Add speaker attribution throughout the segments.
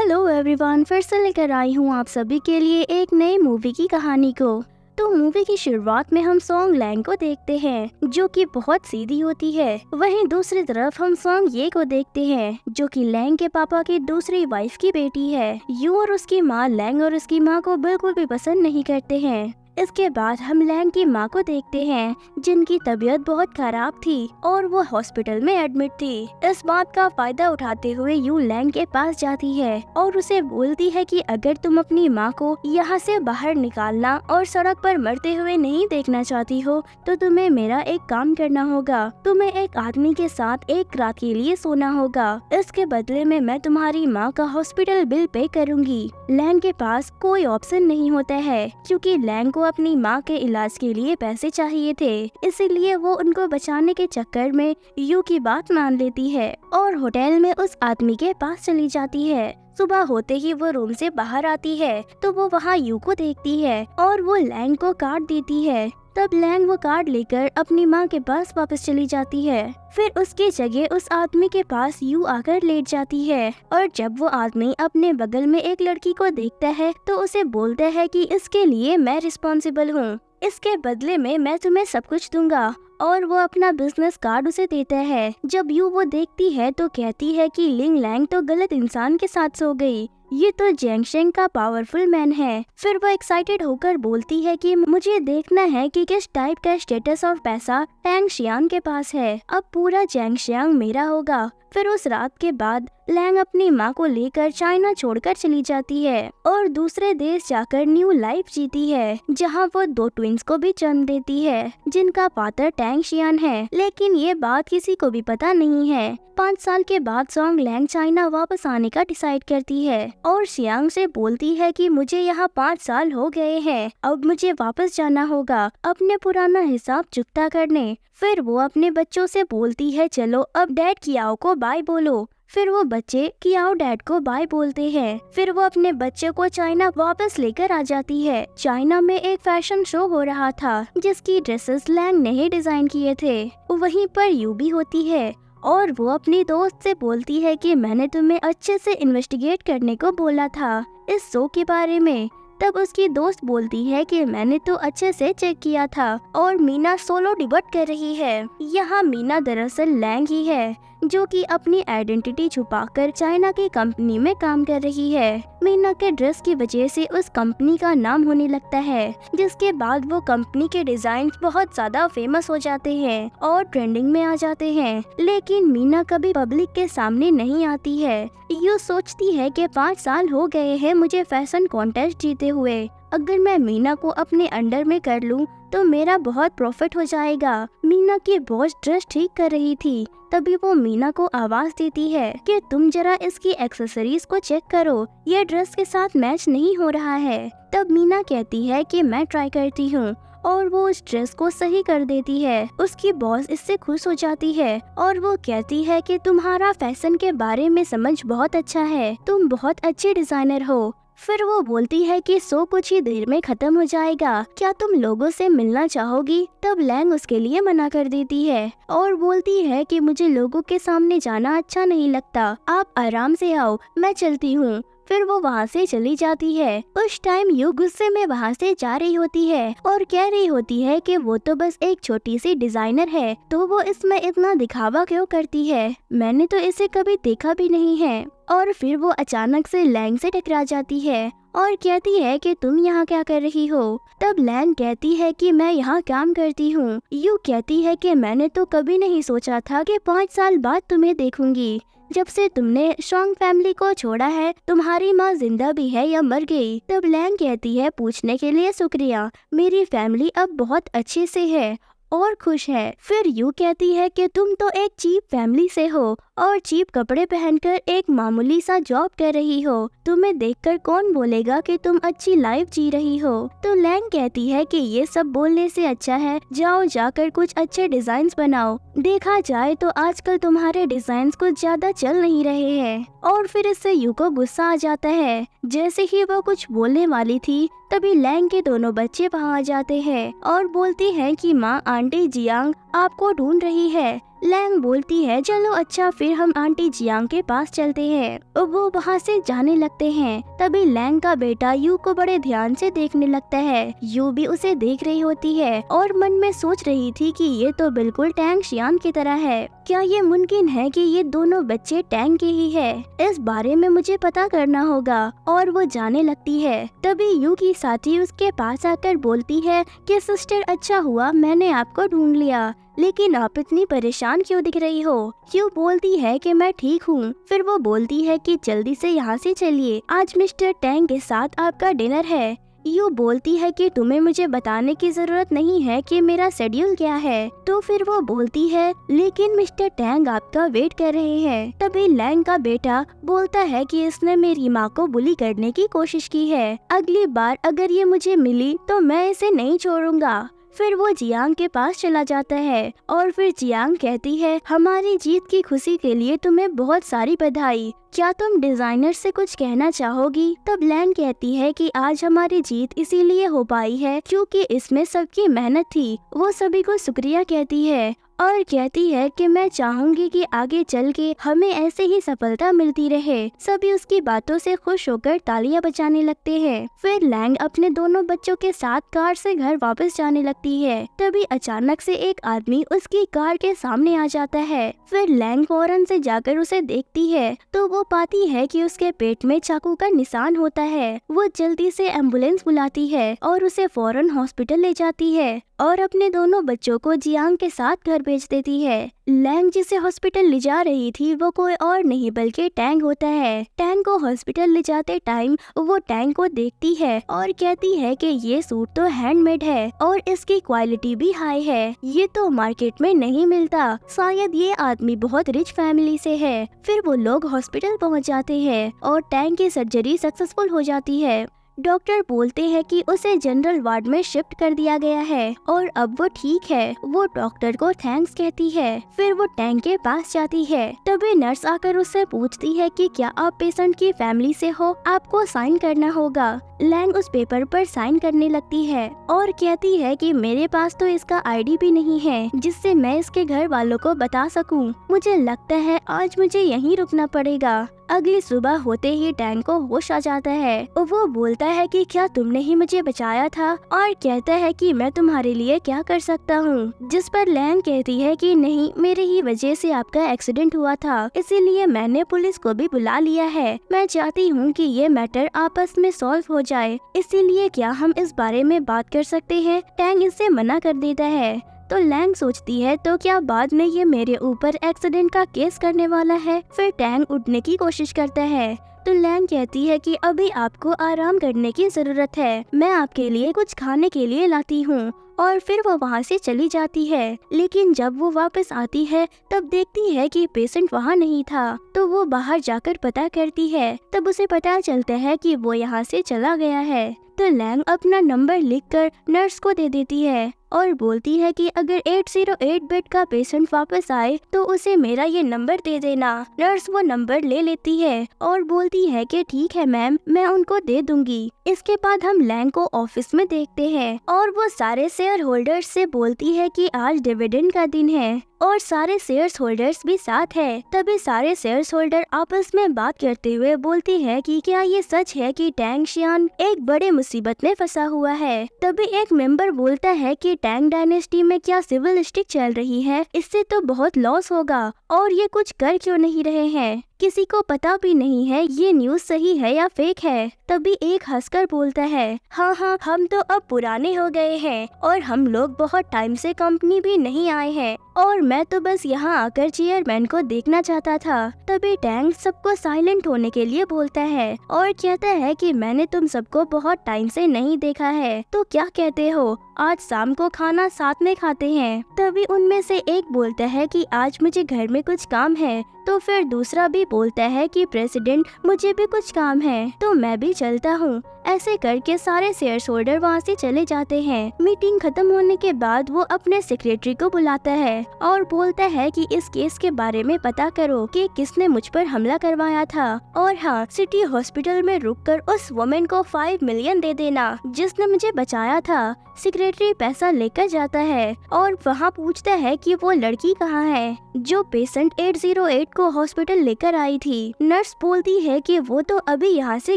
Speaker 1: Hello everyone, फिर से लेकर आई हूँ आप सभी के लिए एक नई मूवी की कहानी को। तो मूवी की शुरुआत में हम सॉन्ग लैंग को देखते हैं जो कि बहुत सीधी होती है। वहीं दूसरी तरफ हम सॉन्ग ये को देखते हैं जो कि लैंग के पापा की दूसरी वाइफ की बेटी है। यू और उसकी माँ लैंग और उसकी माँ को बिल्कुल भी पसंद नहीं करते हैं। इसके बाद हम लैंग की माँ को देखते हैं जिनकी तबीयत बहुत खराब थी और वो हॉस्पिटल में एडमिट थी। इस बात का फायदा उठाते हुए यू लैंग के पास जाती है और उसे बोलती है कि अगर तुम अपनी माँ को यहाँ से बाहर निकालना और सड़क पर मरते हुए नहीं देखना चाहती हो तो तुम्हें मेरा एक काम करना होगा। तुम्हें एक आदमी के साथ एक रात के लिए सोना होगा। इसके बदले में मैं तुम्हारी माँ का हॉस्पिटल बिल पे करूँगी। लैंग के पास कोई ऑप्शन नहीं होता है क्योंकि लैंग को अपनी माँ के इलाज के लिए पैसे चाहिए थे, इसीलिए वो उनको बचाने के चक्कर में यू की बात मान लेती है और होटल में उस आदमी के पास चली जाती है। सुबह होते ही वो रूम से बाहर आती है तो वो वहाँ यू को देखती है और वो लैंग को काट देती है। तब लैंग वो कार्ड लेकर अपनी माँ के पास वापस चली जाती है। फिर उसकी जगह उस आदमी के पास यू आकर लेट जाती है और जब वो आदमी अपने बगल में एक लड़की को देखता है तो उसे बोलता है कि इसके लिए मैं रिस्पॉन्सिबल हूँ, इसके बदले में मैं तुम्हें सब कुछ दूंगा। और वो अपना बिजनेस कार्ड उसे देता है। जब यू वो देखती है तो कहती है कि लिंग लैंग तो गलत इंसान के साथ सो गई, ये तो जैंगशेंग का पावरफुल मैन है। फिर वो एक्साइटेड होकर बोलती है कि मुझे देखना है कि किस टाइप का स्टेटस और पैसा टैंग शियांग के पास है। अब पूरा जैंगशियांग मेरा होगा। फिर उस रात के बाद लैंग अपनी माँ को लेकर चाइना छोड़कर चली जाती है और दूसरे देश जाकर न्यू लाइफ जीती है जहाँ वो 2 ट्विंस को भी जन्म देती है जिनका फादर टैंग शियान है। लेकिन ये बात किसी को भी पता नहीं है। 5 साल के बाद सॉन्ग लैंग चाइना वापस आने का डिसाइड करती है और शियांग से बोलती है कि मुझे यहाँ 5 साल हो गए हैं, अब मुझे वापस जाना होगा अपने पुराना हिसाब चुकता करने। फिर वो अपने बच्चों से बोलती है चलो अब डैड कियाओ को बाय बोलो। फिर वो बच्चे कियाओ डैड को बाय बोलते हैं। फिर वो अपने बच्चे को चाइना वापस लेकर आ जाती है। चाइना में एक फैशन शो हो रहा था जिसकी ड्रेसेस लैंग ने ही डिजाइन किए थे। वहीं पर यू भी होती है और वो अपनी दोस्त से बोलती है कि मैंने तुम्हें अच्छे से इन्वेस्टिगेट करने को बोला था इस शो के बारे में। तब उसकी दोस्त बोलती है कि मैंने तो अच्छे से चेक किया था और मीना सोलो डिबट कर रही है। यहाँ मीना दरअसल लैंग ही है जो कि अपनी आइडेंटिटी छुपाकर चाइना की कंपनी में काम कर रही है। मीना के ड्रेस की वजह से उस कंपनी का नाम होने लगता है जिसके बाद वो कंपनी के डिजाइन बहुत ज्यादा फेमस हो जाते हैं और ट्रेंडिंग में आ जाते हैं। लेकिन मीना कभी पब्लिक के सामने नहीं आती है। यू सोचती है कि 5 साल हो गए हैं मुझे फैशन कॉन्टेस्ट जीते हुए, अगर मैं मीना को अपने अंडर में कर लूं तो मेरा बहुत प्रॉफिट हो जाएगा। मीना की बॉस ड्रेस ठीक कर रही थी, तभी वो मीना को आवाज देती है कि तुम जरा इसकी एक्सेसरीज को चेक करो, ये ड्रेस के साथ मैच नहीं हो रहा है। तब मीना कहती है कि मैं ट्राई करती हूँ और वो उस ड्रेस को सही कर देती है। उसकी बॉस इससे खुश हो जाती है और वो कहती है कि तुम्हारा फैशन के बारे में समझ बहुत अच्छा है, तुम बहुत अच्छी डिजाइनर हो। फिर वो बोलती है कि शो कुछ ही देर में खत्म हो जाएगा, क्या तुम लोगों से मिलना चाहोगी? तब लैंग उसके लिए मना कर देती है और बोलती है कि मुझे लोगों के सामने जाना अच्छा नहीं लगता, आप आराम से आओ, मैं चलती हूँ। फिर वो वहाँ से चली जाती है। उस टाइम यू गुस्से में वहाँ से जा रही होती है और कह रही होती है कि वो तो बस एक छोटी सी डिजाइनर है तो वो इसमें इतना दिखावा क्यों करती है, मैंने तो इसे कभी देखा भी नहीं है। और फिर वो अचानक से लैंग से टकरा जाती है और कहती है कि तुम यहाँ क्या कर रही हो? तब लैंग कहती है कि मैं यहाँ काम करती हूँ। यू कहती है कि मैंने तो कभी नहीं सोचा था कि 5 साल बाद तुम्हें देखूंगी। जब से तुमने शॉन्ग फैमिली को छोड़ा है तुम्हारी माँ जिंदा भी है या मर गई? तब लैंग कहती है पूछने के लिए शुक्रिया, मेरी फैमिली अब बहुत अच्छे से है और खुश है। फिर यू कहती है कि तुम तो एक चीप फैमिली से हो और चीप कपड़े पहनकर एक मामूली सा जॉब कर रही हो, तुम्हें देखकर कौन बोलेगा कि तुम अच्छी लाइफ जी रही हो? तो लैंग कहती है कि ये सब बोलने से अच्छा है जाओ जाकर कुछ अच्छे डिजाइन बनाओ, देखा जाए तो आजकल तुम्हारे डिजाइन कुछ ज्यादा चल नहीं रहे हैं। और फिर इससे यू को गुस्सा आ जाता है। जैसे ही वो कुछ बोलने वाली थी तभी लैंग के दोनों बच्चे वहाँ आ जाते हैं और बोलती हैं कि माँ आंटी जियांग आपको ढूंढ रही है। लैंग बोलती है चलो अच्छा फिर हम आंटी जियांग के पास चलते हैं। वो वहाँ से जाने लगते हैं। तभी लैंग का बेटा यू को बड़े ध्यान से देखने लगता है। यू भी उसे देख रही होती है और मन में सोच रही थी कि ये तो बिल्कुल टैंग शियान की तरह है। क्या ये मुमकिन है कि ये दोनों बच्चे टैंग के ही है? इस बारे में मुझे पता करना होगा। और वो जाने लगती है। तभी यू की साथी उसके पास आकर बोलती है कि सिस्टर अच्छा हुआ मैंने आपको ढूंढ लिया, लेकिन आप इतनी परेशान क्यों दिख रही हो? यू बोलती है कि मैं ठीक हूँ। फिर वो बोलती है कि जल्दी से यहाँ से चलिए, आज मिस्टर टैंग के साथ आपका डिनर है। यू बोलती है कि तुम्हें मुझे बताने की जरूरत नहीं है कि मेरा शेड्यूल क्या है। तो फिर वो बोलती है लेकिन मिस्टर टैंग आपका वेट कर रहे हैं। तभी लैंग का बेटा बोलता है कि इसने मेरी माँ को बुली करने की कोशिश की है, अगली बार अगर ये मुझे मिली तो मैं इसे नहीं छोड़ूंगा। फिर वो जियांग के पास चला जाता है और फिर जियांग कहती है हमारी जीत की खुशी के लिए तुम्हें बहुत सारी बधाई, क्या तुम डिजाइनर से कुछ कहना चाहोगी? तब लैंग कहती है कि आज हमारी जीत इसीलिए हो पाई है क्योंकि इसमें सबकी मेहनत थी। वो सभी को शुक्रिया कहती है और कहती है कि मैं चाहूंगी कि आगे चल के हमें ऐसे ही सफलता मिलती रहे। सभी उसकी बातों से खुश होकर तालियां बजाने लगते हैं। फिर लैंग अपने दोनों बच्चों के साथ कार से घर वापस जाने लगती है। तभी अचानक से एक आदमी उसकी कार के सामने आ जाता है। फिर लैंग फौरन से जाकर उसे देखती है तो वो पाती है कि उसके पेट में चाकू का निशान होता है। वो जल्दी से एम्बुलेंस बुलाती है और उसे फौरन हॉस्पिटल ले जाती है और अपने दोनों बच्चों को जियांग के साथ घर भेज देती है। लैंग जिसे हॉस्पिटल ले जा रही थी वो कोई और नहीं बल्कि टैंग होता है। टैंग को हॉस्पिटल ले जाते टाइम वो टैंग को देखती है और कहती है कि ये सूट तो हैंडमेड है और इसकी क्वालिटी भी हाई है, ये तो मार्केट में नहीं मिलता, शायद ये आदमी बहुत रिच फैमिली से है। फिर वो लोग हॉस्पिटल पहुंच जाते हैं और टैंग की सर्जरी सक्सेसफुल हो जाती है। डॉक्टर बोलते हैं कि उसे जनरल वार्ड में शिफ्ट कर दिया गया है और अब वो ठीक है। वो डॉक्टर को थैंक्स कहती है। फिर वो टैंग के पास जाती है। तभी नर्स आकर उससे पूछती है कि क्या आप पेशेंट की फैमिली से हो, आपको साइन करना होगा। लैंग उस पेपर पर साइन करने लगती है और कहती है कि मेरे पास तो इसका आईडी भी नहीं है जिससे मैं इसके घर वालों को बता सकूं। मुझे लगता है आज मुझे यहीं रुकना पड़ेगा। अगली सुबह होते ही टैंग को होश आ जाता है। वो बोलता है कि क्या तुमने ही मुझे बचाया था, और कहता है कि मैं तुम्हारे लिए क्या कर सकता हूँ। जिस पर लैंग कहती है कि नहीं, मेरे ही वजह से आपका एक्सीडेंट हुआ था, इसीलिए मैंने पुलिस को भी बुला लिया है। मैं चाहती हूँ कि ये मैटर आपस में सॉल्व हो जाए, इसीलिए क्या हम इस बारे में बात कर सकते हैं? टैंग इससे मना कर देता है। तो लैंग सोचती है तो क्या बाद में ये मेरे ऊपर एक्सीडेंट का केस करने वाला है। फिर टैंग उठने की कोशिश करता है तो लैंग कहती है कि अभी आपको आराम करने की जरूरत है, मैं आपके लिए कुछ खाने के लिए लाती हूँ। और फिर वो वहाँ से चली जाती है। लेकिन जब वो वापस आती है तब देखती है कि पेशेंट वहाँ नहीं था। तो वो बाहर जाकर पता करती है। तब उसे पता चलता है कि वो यहाँ से चला गया है। तो लैंग अपना नंबर लिखकर नर्स को दे देती है और बोलती है कि अगर 808 बेड का पेशेंट वापस आए तो उसे मेरा ये नंबर दे देना। नर्स वो नंबर ले लेती है और बोलती है कि ठीक है मैम, मैं उनको दे दूंगी। इसके बाद हम लैंग को ऑफिस में देखते हैं और वो सारे शेयर होल्डर्स से बोलती है कि आज डिविडेंड का दिन है और सारे शेयर्स होल्डर्स भी साथ है। तभी सारे शेयर्स होल्डर आपस में बात करते हुए बोलते हैं कि क्या ये सच है कि टैंग शियान एक बड़े मुसीबत में फंसा हुआ है। तभी एक मेंबर बोलता है कि टैंग डायनेस्टी में क्या सिविल स्टिक चल रही है, इससे तो बहुत लॉस होगा और ये कुछ कर क्यों नहीं रहे हैं। किसी को पता भी नहीं है ये न्यूज सही है या फेक है। तभी एक हंसकर बोलता है, हाँ, हम तो अब पुराने हो गए हैं और हम लोग बहुत टाइम से कंपनी भी नहीं आए हैं और मैं तो बस यहाँ आकर चेयरमैन को देखना चाहता था। तभी टैंग सबको साइलेंट होने के लिए बोलता है और कहता है कि मैंने तुम सबको बहुत टाइम से नहीं देखा है, तो क्या कहते हो आज शाम को खाना साथ में खाते हैं। तभी उनमें से एक बोलता है कि आज मुझे घर में कुछ काम है। तो फिर दूसरा भी बोलता है कि प्रेसिडेंट मुझे भी कुछ काम है तो मैं भी चलता हूँ। ऐसे करके सारे शेयर होल्डर वहाँ से चले जाते हैं। मीटिंग खत्म होने के बाद वो अपने सेक्रेटरी को बुलाता है और बोलता है कि इस केस के बारे में पता करो कि किसने मुझ पर हमला करवाया था, और हाँ, सिटी हॉस्पिटल में रुककर उस वुमेन को 5 मिलियन दे देना जिसने मुझे बचाया था। सेक्रेटरी पैसा लेकर जाता है और वहाँ पूछता है कि वो लड़की कहाँ है जो पेशेंट 808 को हॉस्पिटल लेकर आई थी। नर्स बोलती है कि वो तो अभी यहाँ से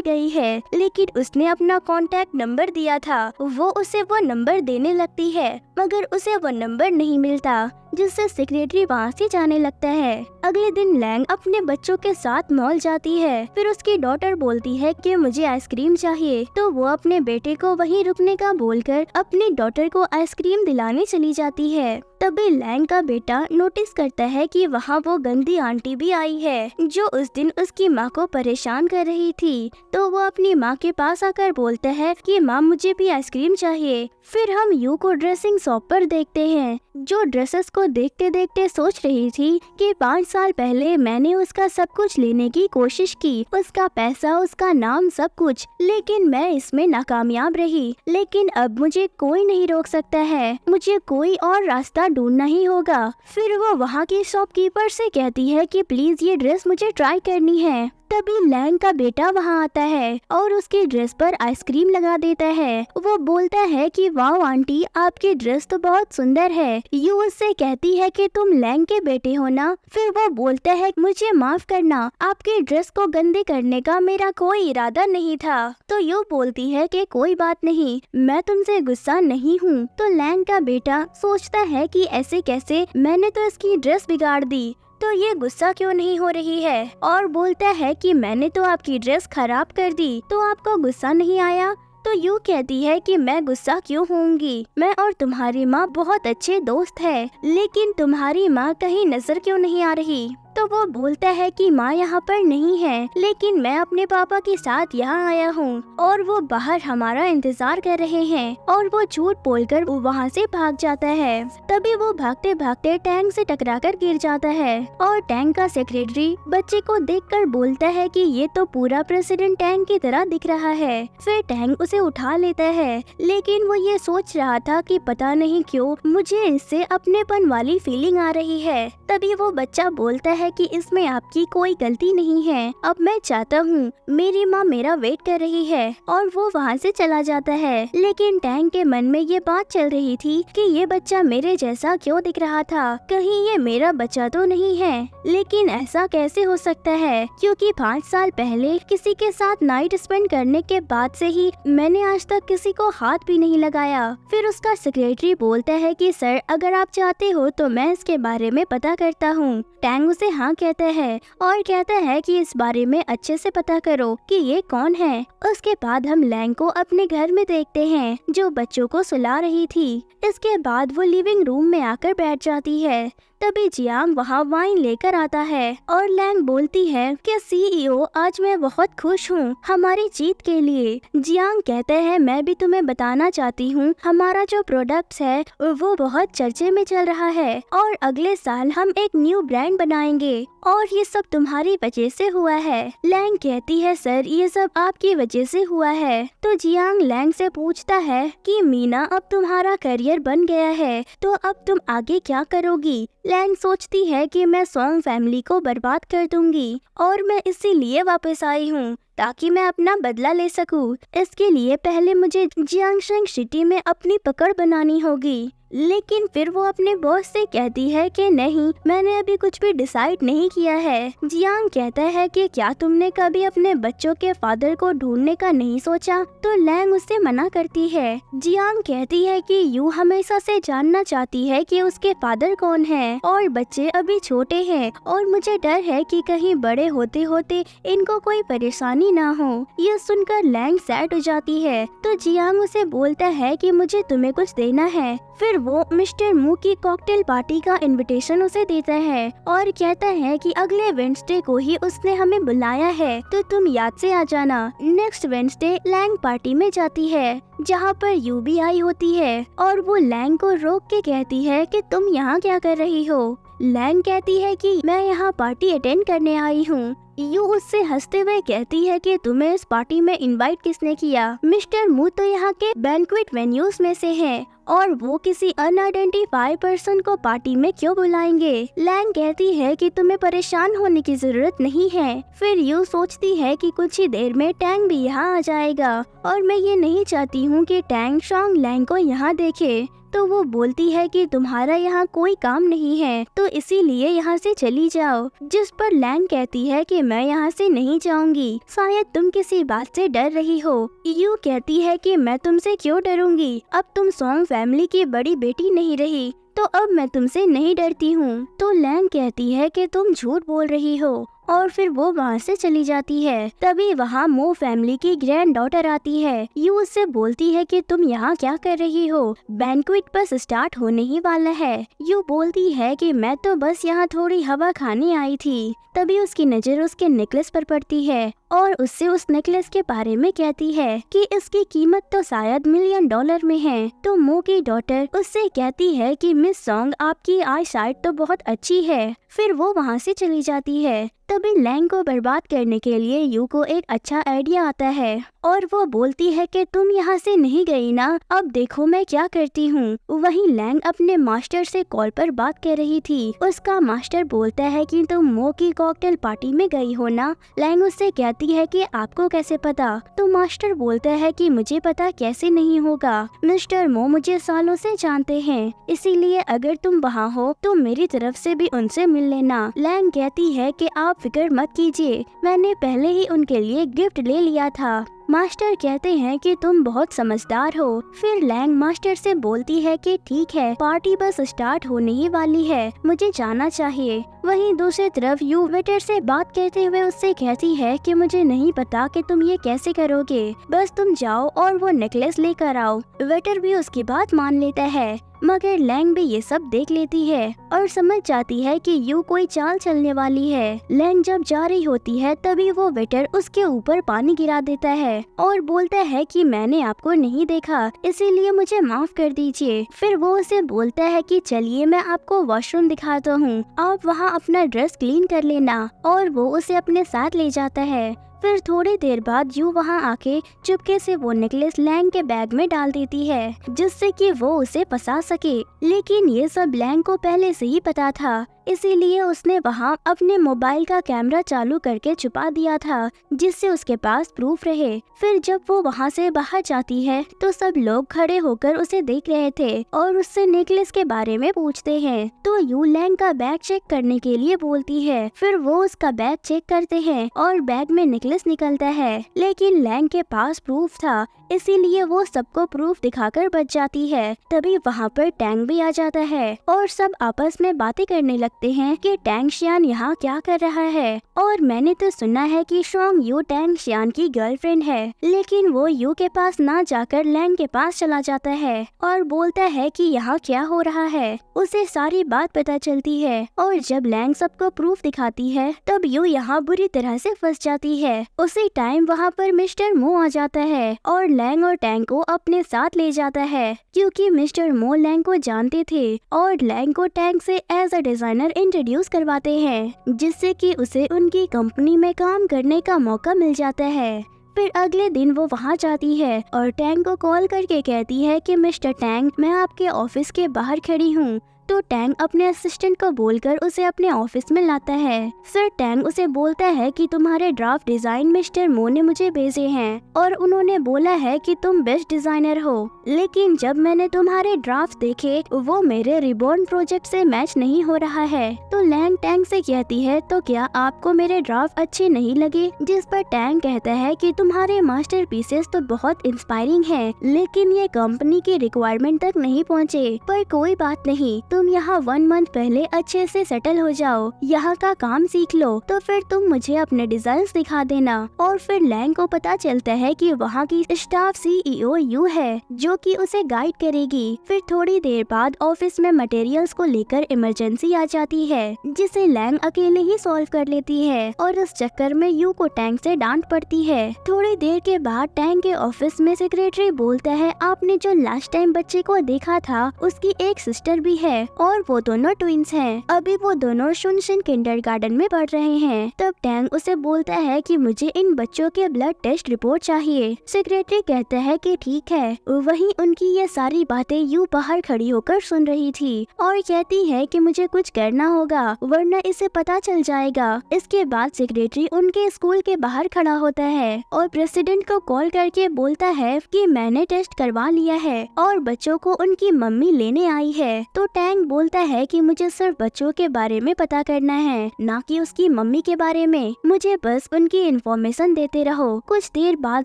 Speaker 1: गई है, लेकिन उसने अपना कॉन्टैक्ट नंबर दिया था। वो उसे वो नंबर देने लगती है, मगर उसे वो नंबर नहीं मिलता, जिससे सेक्रेटरी वहाँ से जाने लगता है। अगले दिन लैंग अपने बच्चों के साथ मॉल जाती है। फिर उसकी डॉटर बोलती है कि मुझे आइसक्रीम चाहिए, तो वो अपने बेटे को वहीं रुकने का बोलकर अपनी डॉटर को आइसक्रीम दिलाने चली जाती है। तभी लैंग का बेटा नोटिस करता है कि वहाँ वो गंदी आंटी भी आई है जो उस दिन उसकी माँ को परेशान कर रही थी। तो वो अपनी माँ के पास आकर बोलता है कि माँ मुझे भी आइसक्रीम चाहिए। फिर हम यू को ड्रेसिंग शॉप पर देखते हैं, जो ड्रेसेस को देखते देखते सोच रही थी कि 5 साल पहले मैंने उसका सब कुछ लेने की कोशिश की, उसका पैसा, उसका नाम, सब कुछ, लेकिन मैं इसमें नाकामयाब रही। लेकिन अब मुझे कोई नहीं रोक सकता है, मुझे कोई और रास्ता ढूंढना ही होगा। फिर वो वहाँ की शॉपकीपर से कहती है कि प्लीज ये ड्रेस मुझे ट्राई करनी है। तभी लैंग का बेटा वहाँ आता है और उसकी ड्रेस पर आइसक्रीम लगा देता है। वो बोलता है कि वाह आंटी, आपकी ड्रेस तो बहुत सुंदर है। यू उससे कहती है कि तुम लैंग के बेटे हो ना। फिर वो बोलता है मुझे माफ करना, आपकी ड्रेस को गंदे करने का मेरा कोई इरादा नहीं था। तो यू बोलती है कि कोई बात नहीं, मैं तुमसे गुस्सा नहीं हूँ। तो लैंग का बेटा सोचता है कि ऐसे कैसे, मैंने तो इसकी ड्रेस बिगाड़ दी, तो ये गुस्सा क्यों नहीं हो रही है, और बोलता है कि मैंने तो आपकी ड्रेस खराब कर दी, तो आपको गुस्सा नहीं आया। तो यू कहती है कि मैं गुस्सा क्यों होंगी, मैं और तुम्हारी माँ बहुत अच्छे दोस्त है, लेकिन तुम्हारी माँ कहीं नजर क्यों नहीं आ रही। तो वो बोलता है कि माँ यहाँ पर नहीं है, लेकिन मैं अपने पापा के साथ यहाँ आया हूँ और वो बाहर हमारा इंतजार कर रहे हैं, और वो झूठ बोलकर वहाँ से भाग जाता है। तभी वो भागते भागते टैंक से टकराकर गिर जाता है और टैंक का सेक्रेटरी बच्चे को देखकर बोलता है कि ये तो पूरा प्रेसिडेंट टैंक की तरह दिख रहा है। फिर टैंक उसे उठा लेता है, लेकिन वो ये सोच रहा था कि पता नहीं क्यों मुझे इससे अपनेपन वाली फीलिंग आ रही है। तभी वो बच्चा बोलता है कि इसमें आपकी कोई गलती नहीं है, अब मैं चाहता हूँ, मेरी माँ मेरा वेट कर रही है, और वो वहाँ से चला जाता है। लेकिन टैंक के मन में ये बात चल रही थी कि ये बच्चा मेरे जैसा क्यों दिख रहा था, कहीं ये मेरा बच्चा तो नहीं है। लेकिन ऐसा कैसे हो सकता है, क्योंकि 5 साल पहले किसी के साथ नाइट स्पेंड करने के बाद से ही मैंने आज तक किसी को हाथ भी नहीं लगाया। फिर उसका सेक्रेटरी बोलता है कि सर, अगर आप चाहते हो तो मैं इसके बारे में पता करता हूँ। टैंग उसे हाँ कहता है और कहता है कि इस बारे में अच्छे से पता करो कि ये कौन है। उसके बाद हम लैंग को अपने घर में देखते हैं जो बच्चों को सुला रही थी। इसके बाद वो लिविंग रूम में आकर बैठ जाती है। तभी जियांग वहाँ वाइन लेकर आता है और लैंग बोलती है कि सीईओ, आज मैं बहुत खुश हूँ हमारी जीत के लिए। जियांग कहते हैं मैं भी तुम्हें बताना चाहती हूँ, हमारा जो प्रोडक्ट्स है वो बहुत चर्चे में चल रहा है और अगले साल हम एक न्यू ब्रांड बनाएंगे और ये सब तुम्हारी वजह से हुआ है। लैंग कहती है सर, ये सब आपकी वजह से हुआ है। तो जियांग लैंग से पूछता है कि मीना, अब तुम्हारा करियर बन गया है तो अब तुम आगे क्या करोगी। लैंग सोचती है कि मैं सॉन्ग फैमिली को बर्बाद कर दूंगी और मैं इसीलिए वापस आई हूँ ताकि मैं अपना बदला ले सकूं। इसके लिए पहले मुझे जियांगशंग सिटी में अपनी पकड़ बनानी होगी। लेकिन फिर वो अपने बॉस से कहती है कि नहीं, मैंने अभी कुछ भी डिसाइड नहीं किया है। जियांग कहता है कि क्या तुमने कभी अपने बच्चों के फादर को ढूंढने का नहीं सोचा। तो लैंग उससे मना करती है। जियांग कहती है कि यू हमेशा से जानना चाहती है कि उसके फादर कौन है और बच्चे अभी छोटे हैं और मुझे डर है कि कहीं बड़े होते होते इनको कोई परेशानी ना हो। ये सुनकर लैंग सैड हो जाती है। तो जियांग उसे बोलता है कि मुझे तुम्हें कुछ देना है। फिर वो मिस्टर मू की कॉकटेल पार्टी का इनविटेशन उसे देता है और कहता है कि अगले वेडनेसडे को ही उसने हमें बुलाया है, तो तुम याद से आ जाना। नेक्स्ट वेडनेसडे लैंग पार्टी में जाती है जहाँ पर यू भी आई होती है और वो लैंग को रोक के कहती है कि तुम यहाँ क्या कर रही हो। लैंग कहती है कि मैं यहाँ पार्टी अटेंड करने आई हूँ। यू उससे हंसते हुए कहती है कि तुम्हें इस पार्टी में इनवाइट किसने किया? मिस्टर मू तो यहाँ के बैंक्वेट वेन्यूज में से है और वो किसी अनआइडेंटिफाइड पर्सन को पार्टी में क्यों बुलाएंगे? लैंग कहती है कि तुम्हें परेशान होने की जरूरत नहीं है। फिर यू सोचती है कि कुछ ही देर में टैंग भी यहाँ आ जाएगा और मैं ये नहीं चाहती हूँ कि टैंग शॉन्ग लैंग को यहाँ देखे। तो वो बोलती है कि तुम्हारा यहाँ कोई काम नहीं है तो इसीलिए यहाँ से चली जाओ। जिस पर लैंग कहती है कि मैं यहाँ से नहीं जाऊंगी, शायद तुम किसी बात से डर रही हो। यू कहती है कि मैं तुमसे क्यों डरूंगी, अब तुम सॉन्ग फैमिली की बड़ी बेटी नहीं रही तो अब मैं तुमसे नहीं डरती हूँ। तो लैंग कहती है कि तुम झूठ बोल रही हो और फिर वो वहाँ से चली जाती है। तभी वहाँ मो फैमिली की ग्रैंड डॉटर आती है। यू उससे बोलती है कि तुम यहाँ क्या कर रही हो, बैंक्वेट बस स्टार्ट होने ही वाला है। यू बोलती है कि मैं तो बस यहाँ थोड़ी हवा खाने आई थी। तभी उसकी नजर उसके नेकलेस पर पड़ती है और उससे उस नेकलेस के बारे में कहती है कि इसकी कीमत तो शायद $1 मिलियन में है। तो मो की डॉटर उससे कहती है कि मिस सॉन्ग आपकी आई साइट तो बहुत अच्छी है। फिर वो वहाँ से चली जाती है। तभी लैंग को बर्बाद करने के लिए यू को एक अच्छा आइडिया आता है और वो बोलती है कि तुम यहाँ से नहीं गई ना, अब देखो मैं क्या करती हूँ। वहीं लैंग अपने मास्टर से कॉल पर बात कर रही थी। उसका मास्टर बोलता है कि तुम मो की कॉकटेल पार्टी में गई हो ना। लैंग उससे कहती है कि आपको कैसे पता? तो मास्टर बोलता है कि मुझे पता कैसे नहीं होगा, मिस्टर मो मुझे सालों से जानते हैं, इसीलिए अगर तुम वहाँ हो तो मेरी तरफ से भी उनसे मिल लेना। लैंग कहती है कि आप फिक्र मत कीजिए, मैंने पहले ही उनके लिए गिफ्ट ले लिया था। मास्टर कहते हैं कि तुम बहुत समझदार हो। फिर लैंग मास्टर से बोलती है कि ठीक है, पार्टी बस स्टार्ट होने ही वाली है, मुझे जाना चाहिए। वहीं दूसरी तरफ यू वेटर से बात करते हुए उससे कहती है कि मुझे नहीं पता कि तुम ये कैसे करोगे, बस तुम जाओ और वो नेकलेस लेकर आओ। वेटर भी उसकी बात मान लेता है, मगर लैंग भी ये सब देख लेती है और समझ जाती है कि यू कोई चाल चलने वाली है। लैंग जब जा रही होती है तभी वो वेटर उसके ऊपर पानी गिरा देता है और बोलता है कि मैंने आपको नहीं देखा, इसीलिए मुझे माफ कर दीजिए। फिर वो उसे बोलता है कि चलिए मैं आपको वॉशरूम दिखाता हूँ, आप वहाँ अपना ड्रेस क्लीन कर लेना, और वो उसे अपने साथ ले जाता है। फिर थोड़ी देर बाद यू वहाँ आके चुपके से वो नेकलेस लैंग के बैग में डाल देती है जिससे कि वो उसे फंसा सके। लेकिन ये सब लैंग को पहले से ही पता था, इसीलिए उसने वहाँ अपने मोबाइल का कैमरा चालू करके छुपा दिया था जिससे उसके पास प्रूफ रहे। फिर जब वो वहाँ से बाहर जाती है तो सब लोग खड़े होकर उसे देख रहे थे और उससे नेकलेस के बारे में पूछते हैं। तो यू लैंग का बैग चेक करने के लिए बोलती है। फिर वो उसका बैग चेक करते हैं और बैग में नेकलेस निकलता है, लेकिन लैंग के पास प्रूफ था, इसीलिए वो सबको प्रूफ दिखाकर बच जाती है। तभी वहाँ पर टैंग भी आ जाता है और सब आपस में बातें करने लगते हैं कि टैंग शियान यहाँ क्या कर रहा है, और मैंने तो सुना है कि शॉन्ग यू टैंग शियान की गर्लफ्रेंड है। लेकिन वो यू के पास ना जाकर लैंग के पास चला जाता है और बोलता है कि यहाँ क्या हो रहा है। उसे सारी बात पता चलती है और जब लैंग सबको प्रूफ दिखाती है तब यू यहाँ बुरी तरह से फंस जाती है। उसी टाइम वहाँ पर मिस्टर मो आ जाता है और लैंग और टैंग को अपने साथ ले जाता है क्योंकि मिस्टर मो लैंग को जानते थे और लैंग को टैंग से एज अ डिजाइनर इंट्रोड्यूस करवाते हैं जिससे कि उसे उनकी कंपनी में काम करने का मौका मिल जाता है। फिर अगले दिन वो वहाँ जाती है और टैंग को कॉल करके कहती है कि मिस्टर टैंग, मैं आपके ऑफिस के बाहर खड़ी हूँ। तो टैंग अपने असिस्टेंट को बोलकर उसे अपने ऑफिस में लाता है। फिर टैंग उसे बोलता है कि तुम्हारे ड्राफ्ट डिजाइन मिस्टर मो ने मुझे भेजे हैं और उन्होंने बोला है कि तुम बेस्ट डिजाइनर हो, लेकिन जब मैंने तुम्हारे ड्राफ्ट देखे वो मेरे रिबॉर्न प्रोजेक्ट से मैच नहीं हो रहा है। तो लैंग टैंग से कहती है तो क्या आपको मेरे ड्राफ्ट अच्छे नहीं लगे? जिस पर टैंग कहता है कि तुम्हारे मास्टरपीसेस तो बहुत इंस्पायरिंग हैं, लेकिन ये कंपनी की रिक्वायरमेंट तक नहीं पहुँचे। पर कोई बात नहीं, तुम यहाँ 1 मंथ पहले अच्छे से सेटल हो जाओ, यहाँ का काम सीख लो, तो फिर तुम मुझे अपने डिजाइन्स दिखा देना। और फिर लैंग को पता चलता है कि वहाँ की स्टाफ CEO यू है जो कि उसे गाइड करेगी। फिर थोड़ी देर बाद ऑफिस में मटेरियल्स को लेकर इमरजेंसी आ जाती है जिसे लैंग अकेले ही सॉल्व कर लेती है और इस चक्कर में यू को टैंग से डांट पड़ती है। थोड़ी देर के बाद टैंग के ऑफिस में सेक्रेटरी बोलता है आपने जो लास्ट टाइम बच्चे को देखा था उसकी एक सिस्टर भी है और वो दोनों ट्विंस हैं। अभी वो दोनों शुनशिन किंडरगार्टन में पढ़ रहे हैं। तब टैंग उसे बोलता है कि मुझे इन बच्चों के ब्लड टेस्ट रिपोर्ट चाहिए। सेक्रेटरी कहता है कि ठीक है। वहीं उनकी ये सारी बातें यू बाहर खड़ी होकर सुन रही थी और कहती है कि मुझे कुछ करना होगा वरना इसे पता चल जाएगा। इसके बाद सेक्रेटरी उनके स्कूल के बाहर खड़ा होता है और प्रेसिडेंट को कॉल करके बोलता है कि मैंने टेस्ट करवा लिया है और बच्चों को उनकी मम्मी लेने आई है। तो टैंग बोलता है कि मुझे सिर्फ बच्चों के बारे में पता करना है, ना कि उसकी मम्मी के बारे में। मुझे बस उनकी इन्फॉर्मेशन देते रहो। कुछ देर बाद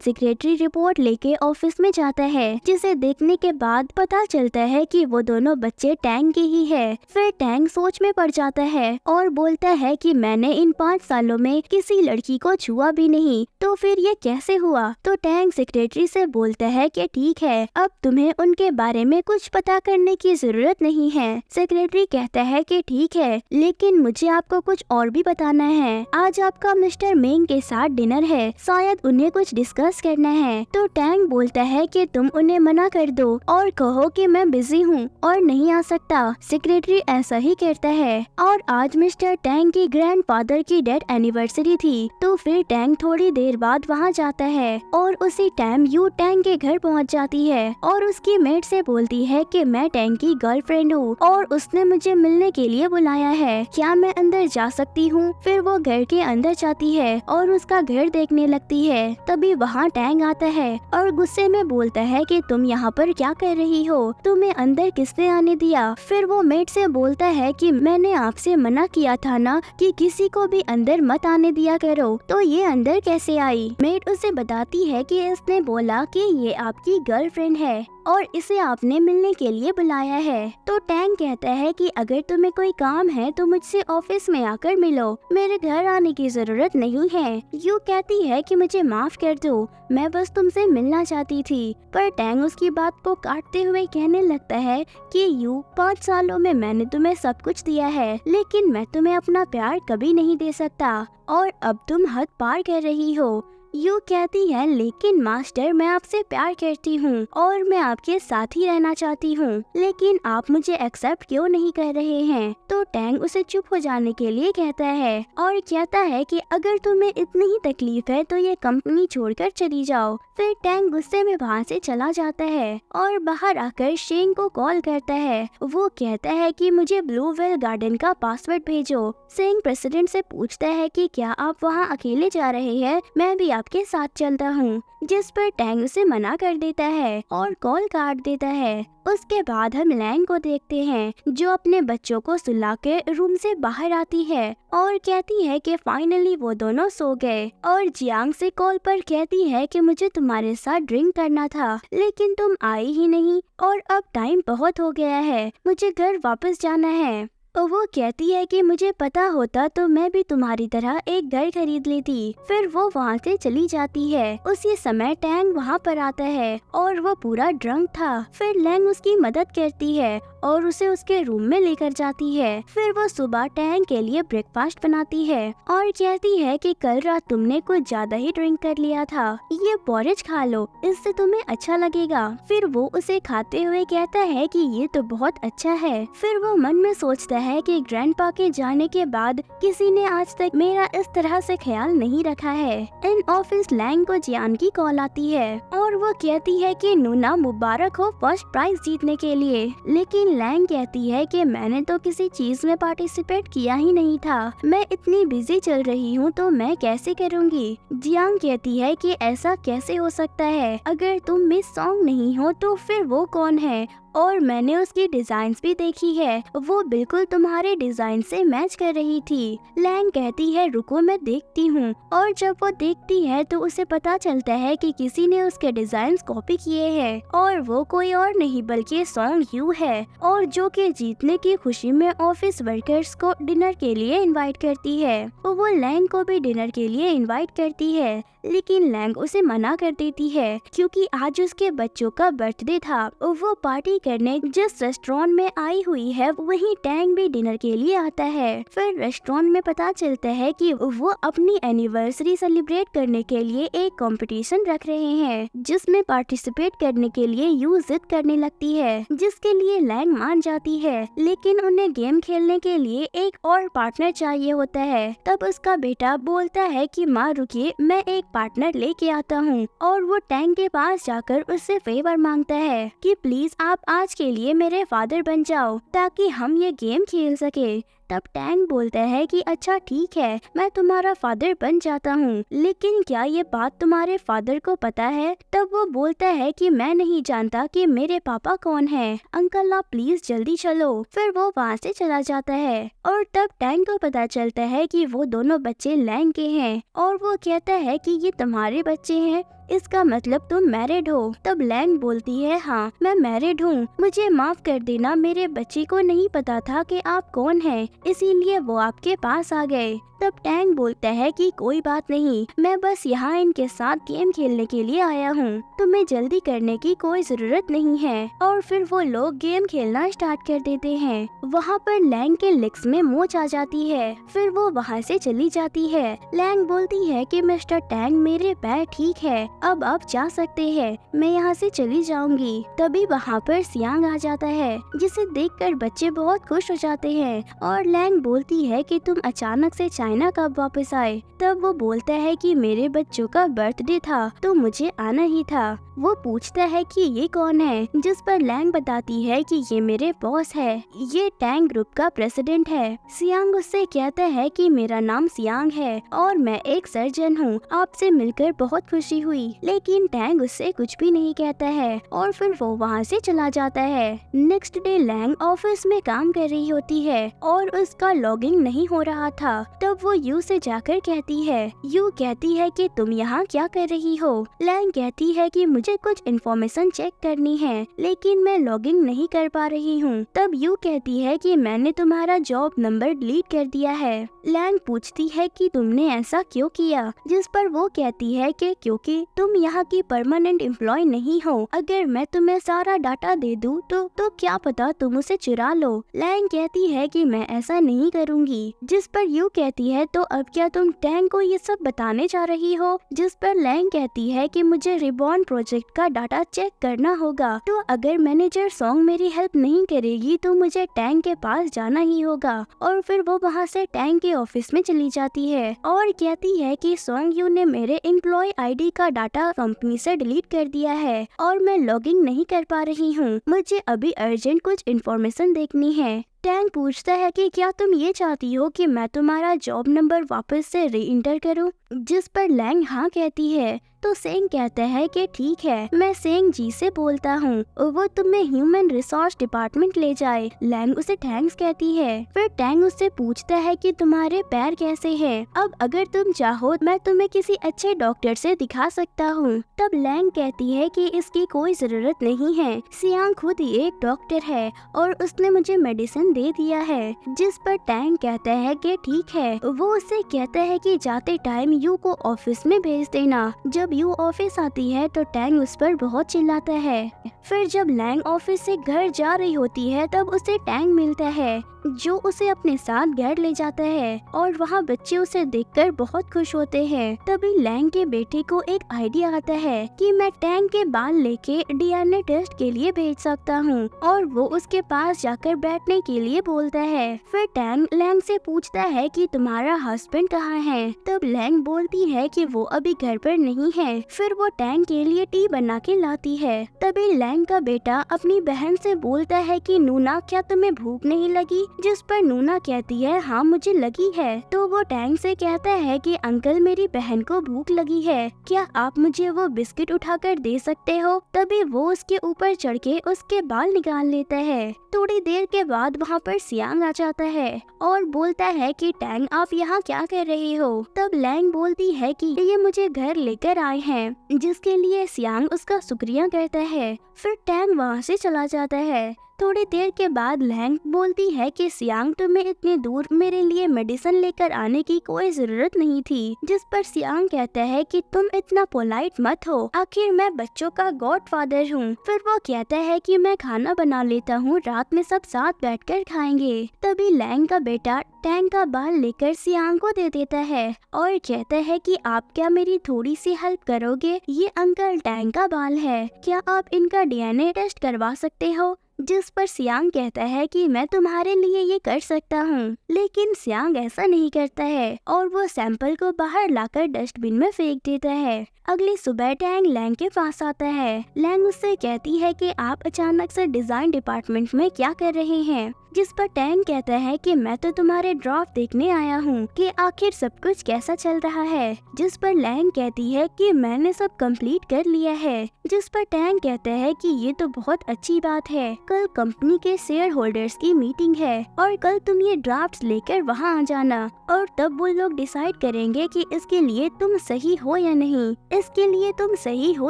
Speaker 1: सेक्रेटरी रिपोर्ट लेके ऑफिस में जाता है, जिसे देखने के बाद पता चलता है कि वो दोनों बच्चे टैंग के ही है। फिर टैंग सोच में पड़ जाता है और बोलता है कि मैंने इन 5 सालों में किसी लड़की को छुआ भी नहीं, तो फिर ये कैसे हुआ। तो टैंग सेक्रेटरी से बोलता है कि ठीक है, अब तुम्हें उनके बारे में कुछ पता करने की जरूरत नहीं है। सेक्रेटरी कहता है कि ठीक है, लेकिन मुझे आपको कुछ और भी बताना है। आज आपका मिस्टर मेंग के साथ डिनर है, शायद उन्हें कुछ डिस्कस करना है। तो टैंग बोलता है कि तुम उन्हें मना कर दो और कहो कि मैं बिजी हूँ और नहीं आ सकता। सेक्रेटरी ऐसा ही कहता है। और आज मिस्टर टैंग की ग्रैंडफादर की डेथ एनिवर्सरी थी, तो फिर टैंग थोड़ी देर बाद वहाँ जाता है और उसी टाइम यू टैंग के घर पहुँच जाती है और उसकी मेट से बोलती है कि मैं टैंग की गर्लफ्रेंड हूँ और उसने मुझे मिलने के लिए बुलाया है, क्या मैं अंदर जा सकती हूँ। फिर वो घर के अंदर जाती है और उसका घर देखने लगती है। तभी वहाँ टैंग आता है और गुस्से में बोलता है कि तुम यहाँ पर क्या कर रही हो, तुम्हें अंदर किसने आने दिया। फिर वो मेट से बोलता है कि मैंने आपसे मना किया था ना कि किसी को भी अंदर मत आने दिया करो, तो ये अंदर कैसे आई। मेट उसे बताती है कि इसने बोला कि ये आपकी गर्लफ्रेंड है और इसे आपने मिलने के लिए बुलाया है। तो टैंग कहता है कि अगर तुम्हें कोई काम है तो मुझसे ऑफिस में आकर मिलो, मेरे घर आने की जरूरत नहीं है। यू कहती है कि मुझे माफ कर दो, मैं बस तुमसे मिलना चाहती थी। पर टैंग उसकी बात को काटते हुए कहने लगता है कि यू 5 सालों में मैंने तुम्हें सब कुछ दिया है, लेकिन मैं तुम्हें अपना प्यार कभी नहीं दे सकता और अब तुम हद पार कर रही हो। यू कहती है लेकिन मास्टर, मैं आपसे प्यार करती हूँ और मैं आपके साथ ही रहना चाहती हूँ, लेकिन आप मुझे एक्सेप्ट क्यों नहीं कर रहे हैं। तो टैंग उसे चुप हो जाने के लिए कहता है और कहता है कि अगर तुम्हें इतनी ही तकलीफ है तो ये कंपनी छोड़कर चली जाओ। फिर टैंग गुस्से में वहाँ से चला जाता है और बाहर आकर शेंग को कॉल करता है। वो कहता है कि मुझे ब्लू वेल गार्डन का पासवर्ड भेजो। शेंग प्रेसिडेंट से पूछता है कि क्या आप वहाँ अकेले जा रहे हैं, मैं भी आपके साथ चलता हूँ, जिस पर टैंग उसे मना कर देता है और कॉल काट देता है। उसके बाद हम लैंग को देखते हैं जो अपने बच्चों को सुला के रूम से बाहर आती है और कहती है कि फाइनली वो दोनों सो गए और जियांग से कॉल पर कहती है कि मुझे तुम्हारे साथ ड्रिंक करना था, लेकिन तुम आई ही नहीं और अब टाइम बहुत हो गया है, मुझे घर वापस जाना है। और वो कहती है कि मुझे पता होता तो मैं भी तुम्हारी तरह एक घर खरीद लेती। फिर वो वहाँ से चली जाती है। उसी समय टैंग वहाँ पर आता है और वो पूरा ड्रंक था। फिर लैंग उसकी मदद करती है और उसे उसके रूम में लेकर जाती है। फिर वो सुबह टैंग के लिए ब्रेकफास्ट बनाती है और कहती है कि कल रात तुमने कुछ ज्यादा ही ड्रिंक कर लिया था, ये पोरिज खा लो, इससे तुम्हें अच्छा लगेगा। फिर वो उसे खाते हुए कहता है कि ये तो बहुत अच्छा है। फिर वो मन में सोचता है कि ग्रैंडपा के जाने के बाद किसी ने आज तक मेरा इस तरह से ख्याल नहीं रखा है। इन ऑफिस लैंग को जियान की कॉल आती है और वो कहती है कि नूना मुबारक हो फर्स्ट प्राइज जीतने के लिए, लेकिन लैंग कहती है कि मैंने तो किसी चीज में पार्टिसिपेट किया ही नहीं था, मैं इतनी बिजी चल रही हूँ तो मैं कैसे करूँगी। जियांग कहती है कि ऐसा कैसे हो सकता है, अगर तुम मिस सॉन्ग नहीं हो तो फिर वो कौन है, और मैंने उसकी डिजाइन्स भी देखी है, वो बिल्कुल तुम्हारे डिजाइन से मैच कर रही थी। लैंग कहती है रुको मैं देखती हूँ, और जब वो देखती है तो उसे पता चलता है कि किसी ने उसके डिजाइन्स कॉपी किए हैं और वो कोई और नहीं बल्कि सॉन्ग यू है, और जो कि जीतने की खुशी में ऑफिस वर्कर्स को डिनर के लिए इनवाइट करती है। वो लैंग को भी डिनर के लिए इनवाइट करती है, लेकिन लैंग उसे मना कर देती है क्योंकि आज उसके बच्चों का बर्थडे था। वो पार्टी करने जिस रेस्टोरेंट में आई हुई है वहीं टैंग भी डिनर के लिए आता है। फिर रेस्टोरेंट में पता चलता है कि वो अपनी एनिवर्सरी सेलिब्रेट करने के लिए एक कंपटीशन रख रहे हैं, जिसमें पार्टिसिपेट करने के लिए यू जिद करने लगती है, जिसके लिए लैंग मान जाती है। लेकिन उन्हें गेम खेलने के लिए एक और पार्टनर चाहिए होता है। तब उसका बेटा बोलता है कि माँ रुकिए, मैं एक पार्टनर लेके आता हूँ, और वो टैंग के पास जाकर उससे फेवर मांगता है कि प्लीज आप आज के लिए मेरे फादर बन जाओ ताकि हम ये गेम खेल सके। तब टैंग बोलता है कि अच्छा ठीक है, मैं तुम्हारा फादर बन जाता हूँ, लेकिन क्या ये बात तुम्हारे फादर को पता है? तब वो बोलता है कि मैं नहीं जानता कि मेरे पापा कौन है, अंकल आप प्लीज जल्दी चलो। फिर वो वहाँ से चला जाता है और तब टैंग को पता चलता है कि वो दोनों बच्चे लैंग के हैं, और वो कहता है कि ये तुम्हारे बच्चे हैं, इसका मतलब तुम मैरिड हो। तब लैंग बोलती है हाँ मैं मैरिड हूँ, मुझे माफ कर देना, मेरे बच्चे को नहीं पता था कि आप कौन हैं, इसीलिए वो आपके पास आ गए। तब टैंग बोलता है कि कोई बात नहीं, मैं बस यहाँ इनके साथ गेम खेलने के लिए आया हूँ, तुम्हें जल्दी करने की कोई जरूरत नहीं है। और फिर वो लोग गेम खेलना स्टार्ट कर देते हैं। वहाँ पर लैंग के लेग्स में मोच आ जाती है, फिर वो वहाँ से चली जाती है। लैंग बोलती है कि मिस्टर टैंग मेरे पैर ठीक है, अब आप जा सकते हैं, मैं यहाँ से चली जाऊंगी। तभी वहाँ पर सियांग आ जाता है, जिसे देखकर बच्चे बहुत खुश हो जाते हैं, और लैंग बोलती है कि तुम अचानक से चाइना कब वापस आए? तब वो बोलता है कि मेरे बच्चों का बर्थडे था तो मुझे आना ही था। वो पूछता है कि ये कौन है, जिस पर लैंग बताती है कि ये मेरे बॉस है, ये टैंग ग्रुप का प्रेसिडेंट है। सियांग उससे कहता है कि मेरा नाम सियांग है और मैं एक सर्जन हूँ, आपसे मिलकर बहुत खुशी हुई। लेकिन टैंग उससे कुछ भी नहीं कहता है और फिर वो वहाँ से चला जाता है। नेक्स्ट डे लैंग ऑफिस में काम कर रही होती है और उसका लॉगिंग नहीं हो रहा था। तब वो यू से जाकर कहती है, यू कहती है कि तुम यहाँ क्या कर रही हो? लैंग कहती है कि मुझे कुछ इन्फॉर्मेशन चेक करनी है, लेकिन मैं लॉगिंग नहीं कर पा रही हूँ। तब यू कहती है कि मैंने तुम्हारा जॉब नंबर डिलीट कर दिया है। लैंग पूछती है कि तुमने ऐसा क्यों किया, जिस पर वो कहती है कि क्योंकि तुम यहाँ की परमानेंट एम्प्लॉय नहीं हो, अगर मैं तुम्हें सारा डाटा दे दूँ तो क्या पता तुम उसे चुरा लो। लैंग कहती है कि मैं ऐसा नहीं करूँगी, जिस पर यू कहती है तो अब क्या तुम टैंग को ये सब बताने जा रही हो? जिस पर लैंग कहती है कि मुझे रिबॉर्न प्रोजेक्ट का डाटा चेक करना होगा, तो अगर मैनेजर सॉन्ग मेरी हेल्प नहीं करेगी तो मुझे टैंग के पास जाना ही होगा। और फिर वो वहाँ से टैंग के ऑफिस में चली जाती है और कहती है कि सॉन्ग यू ने मेरे एम्प्लॉय आईडी का डाटा कंपनी से डिलीट कर दिया है और मैं लॉगिंग नहीं कर पा रही हूँ, मुझे अभी अर्जेंट कुछ इन्फॉर्मेशन देखनी है। टैंग पूछता है कि क्या तुम ये चाहती हो कि मैं तुम्हारा जॉब नंबर वापस से री इंटर करूँ? जिस पर लैंग हाँ कहती है। तो सेंग कहता है कि ठीक है, मैं सेंग जी से बोलता हूँ, वो तुम्हें ह्यूमन रिसोर्स डिपार्टमेंट ले जाए। लैंग उसे थैंक्स कहती है। फिर टैंग उससे पूछता है कि तुम्हारे पैर कैसे हैं? अब अगर तुम चाहो मैं तुम्हें किसी अच्छे डॉक्टर से दिखा सकता हूँ। तब लैंग कहती है कि इसकी कोई जरूरत नहीं है, सियांग खुद ही एक डॉक्टर है और उसने मुझे मेडिसिन दे दिया है। जिस पर टैंग कहता है कि ठीक है। वो उससे कहता है कि जाते टाइम यू को ऑफिस में भेज देना। जब यू ऑफिस आती है तो टैंग उस पर बहुत चिल्लाता है। फिर जब लैंग ऑफिस से घर जा रही होती है तब उसे टैंग मिलता है, जो उसे अपने साथ घर ले जाता है और वहाँ बच्चे उसे देखकर बहुत खुश होते हैं। तभी लैंग के बेटे को एक आइडिया आता है कि मैं टैंग के बाल लेके डीएनए टेस्ट के लिए भेज सकता हूँ और वो उसके पास जाकर बैठने के लिए बोलता है। फिर टैंग लैंग से पूछता है कि तुम्हारा हस्बैंड कहाँ है? तब लैंग बोलती है कि वो अभी घर पर नहीं है। फिर वो टैंग के लिए टी बना के लाती है। तभी लैंग का बेटा अपनी बहन से बोलता है कि नूना क्या तुम्हें भूख नहीं लगी? जिस पर नूना कहती है हाँ मुझे लगी है। तो वो टैंग से कहता है कि अंकल मेरी बहन को भूख लगी है, क्या आप मुझे वो बिस्किट उठाकर दे सकते हो? तभी वो उसके ऊपर चढ़ के उसके बाल निकाल लेता है। थोड़ी देर के बाद वहाँ पर सियांग आ जाता है और बोलता है कि टैंग आप यहाँ क्या कर रही हो? तब लैंग बोलती है कि ये मुझे घर लेकर आए हैं, जिसके लिए सियांग उसका शुक्रिया करता है। फिर टैंग वहाँ से चला जाता है। थोड़ी देर के बाद लैंग बोलती है कि सियांग तुम्हें इतनी दूर मेरे लिए मेडिसिन लेकर आने की कोई जरूरत नहीं थी, जिस पर सियांग कहता है कि तुम इतना पोलाइट मत हो, आखिर मैं बच्चों का गॉडफादर हूँ। फिर वो कहता है कि मैं खाना बना लेता हूँ, रात में सब साथ बैठकर खाएंगे। तभी लैंग का बेटा टैंग का बाल लेकर सियांग को दे देता है और कहता है कि आप क्या मेरी थोड़ी सी हेल्प करोगे, ये अंकल टैंग का बाल है, क्या आप इनका डीएनए टेस्ट करवा सकते हो। जिस पर सियांग कहता है कि मैं तुम्हारे लिए ये कर सकता हूँ, लेकिन सियांग ऐसा नहीं करता है और वो सैंपल को बाहर लाकर डस्टबिन में फेंक देता है। अगली सुबह टैंग लैंग के पास आता है। लैंग उससे कहती है कि आप अचानक से डिजाइन डिपार्टमेंट में क्या कर रहे हैं, जिस पर टैंग कहता है कि मैं तो तुम्हारे ड्राफ्ट देखने आया हूँ कि आखिर सब कुछ कैसा चल रहा है। जिस पर लैंग कहती है कि मैंने सब कंप्लीट कर लिया है। जिस पर टैंग कहता है कि ये तो बहुत अच्छी बात है, कल कंपनी के शेयर होल्डर्स की मीटिंग है और कल तुम ये ड्राफ्ट्स लेकर वहाँ आ जाना और तब वो लोग डिसाइड करेंगे कि इसके लिए तुम सही हो या नहीं, इसके लिए तुम सही हो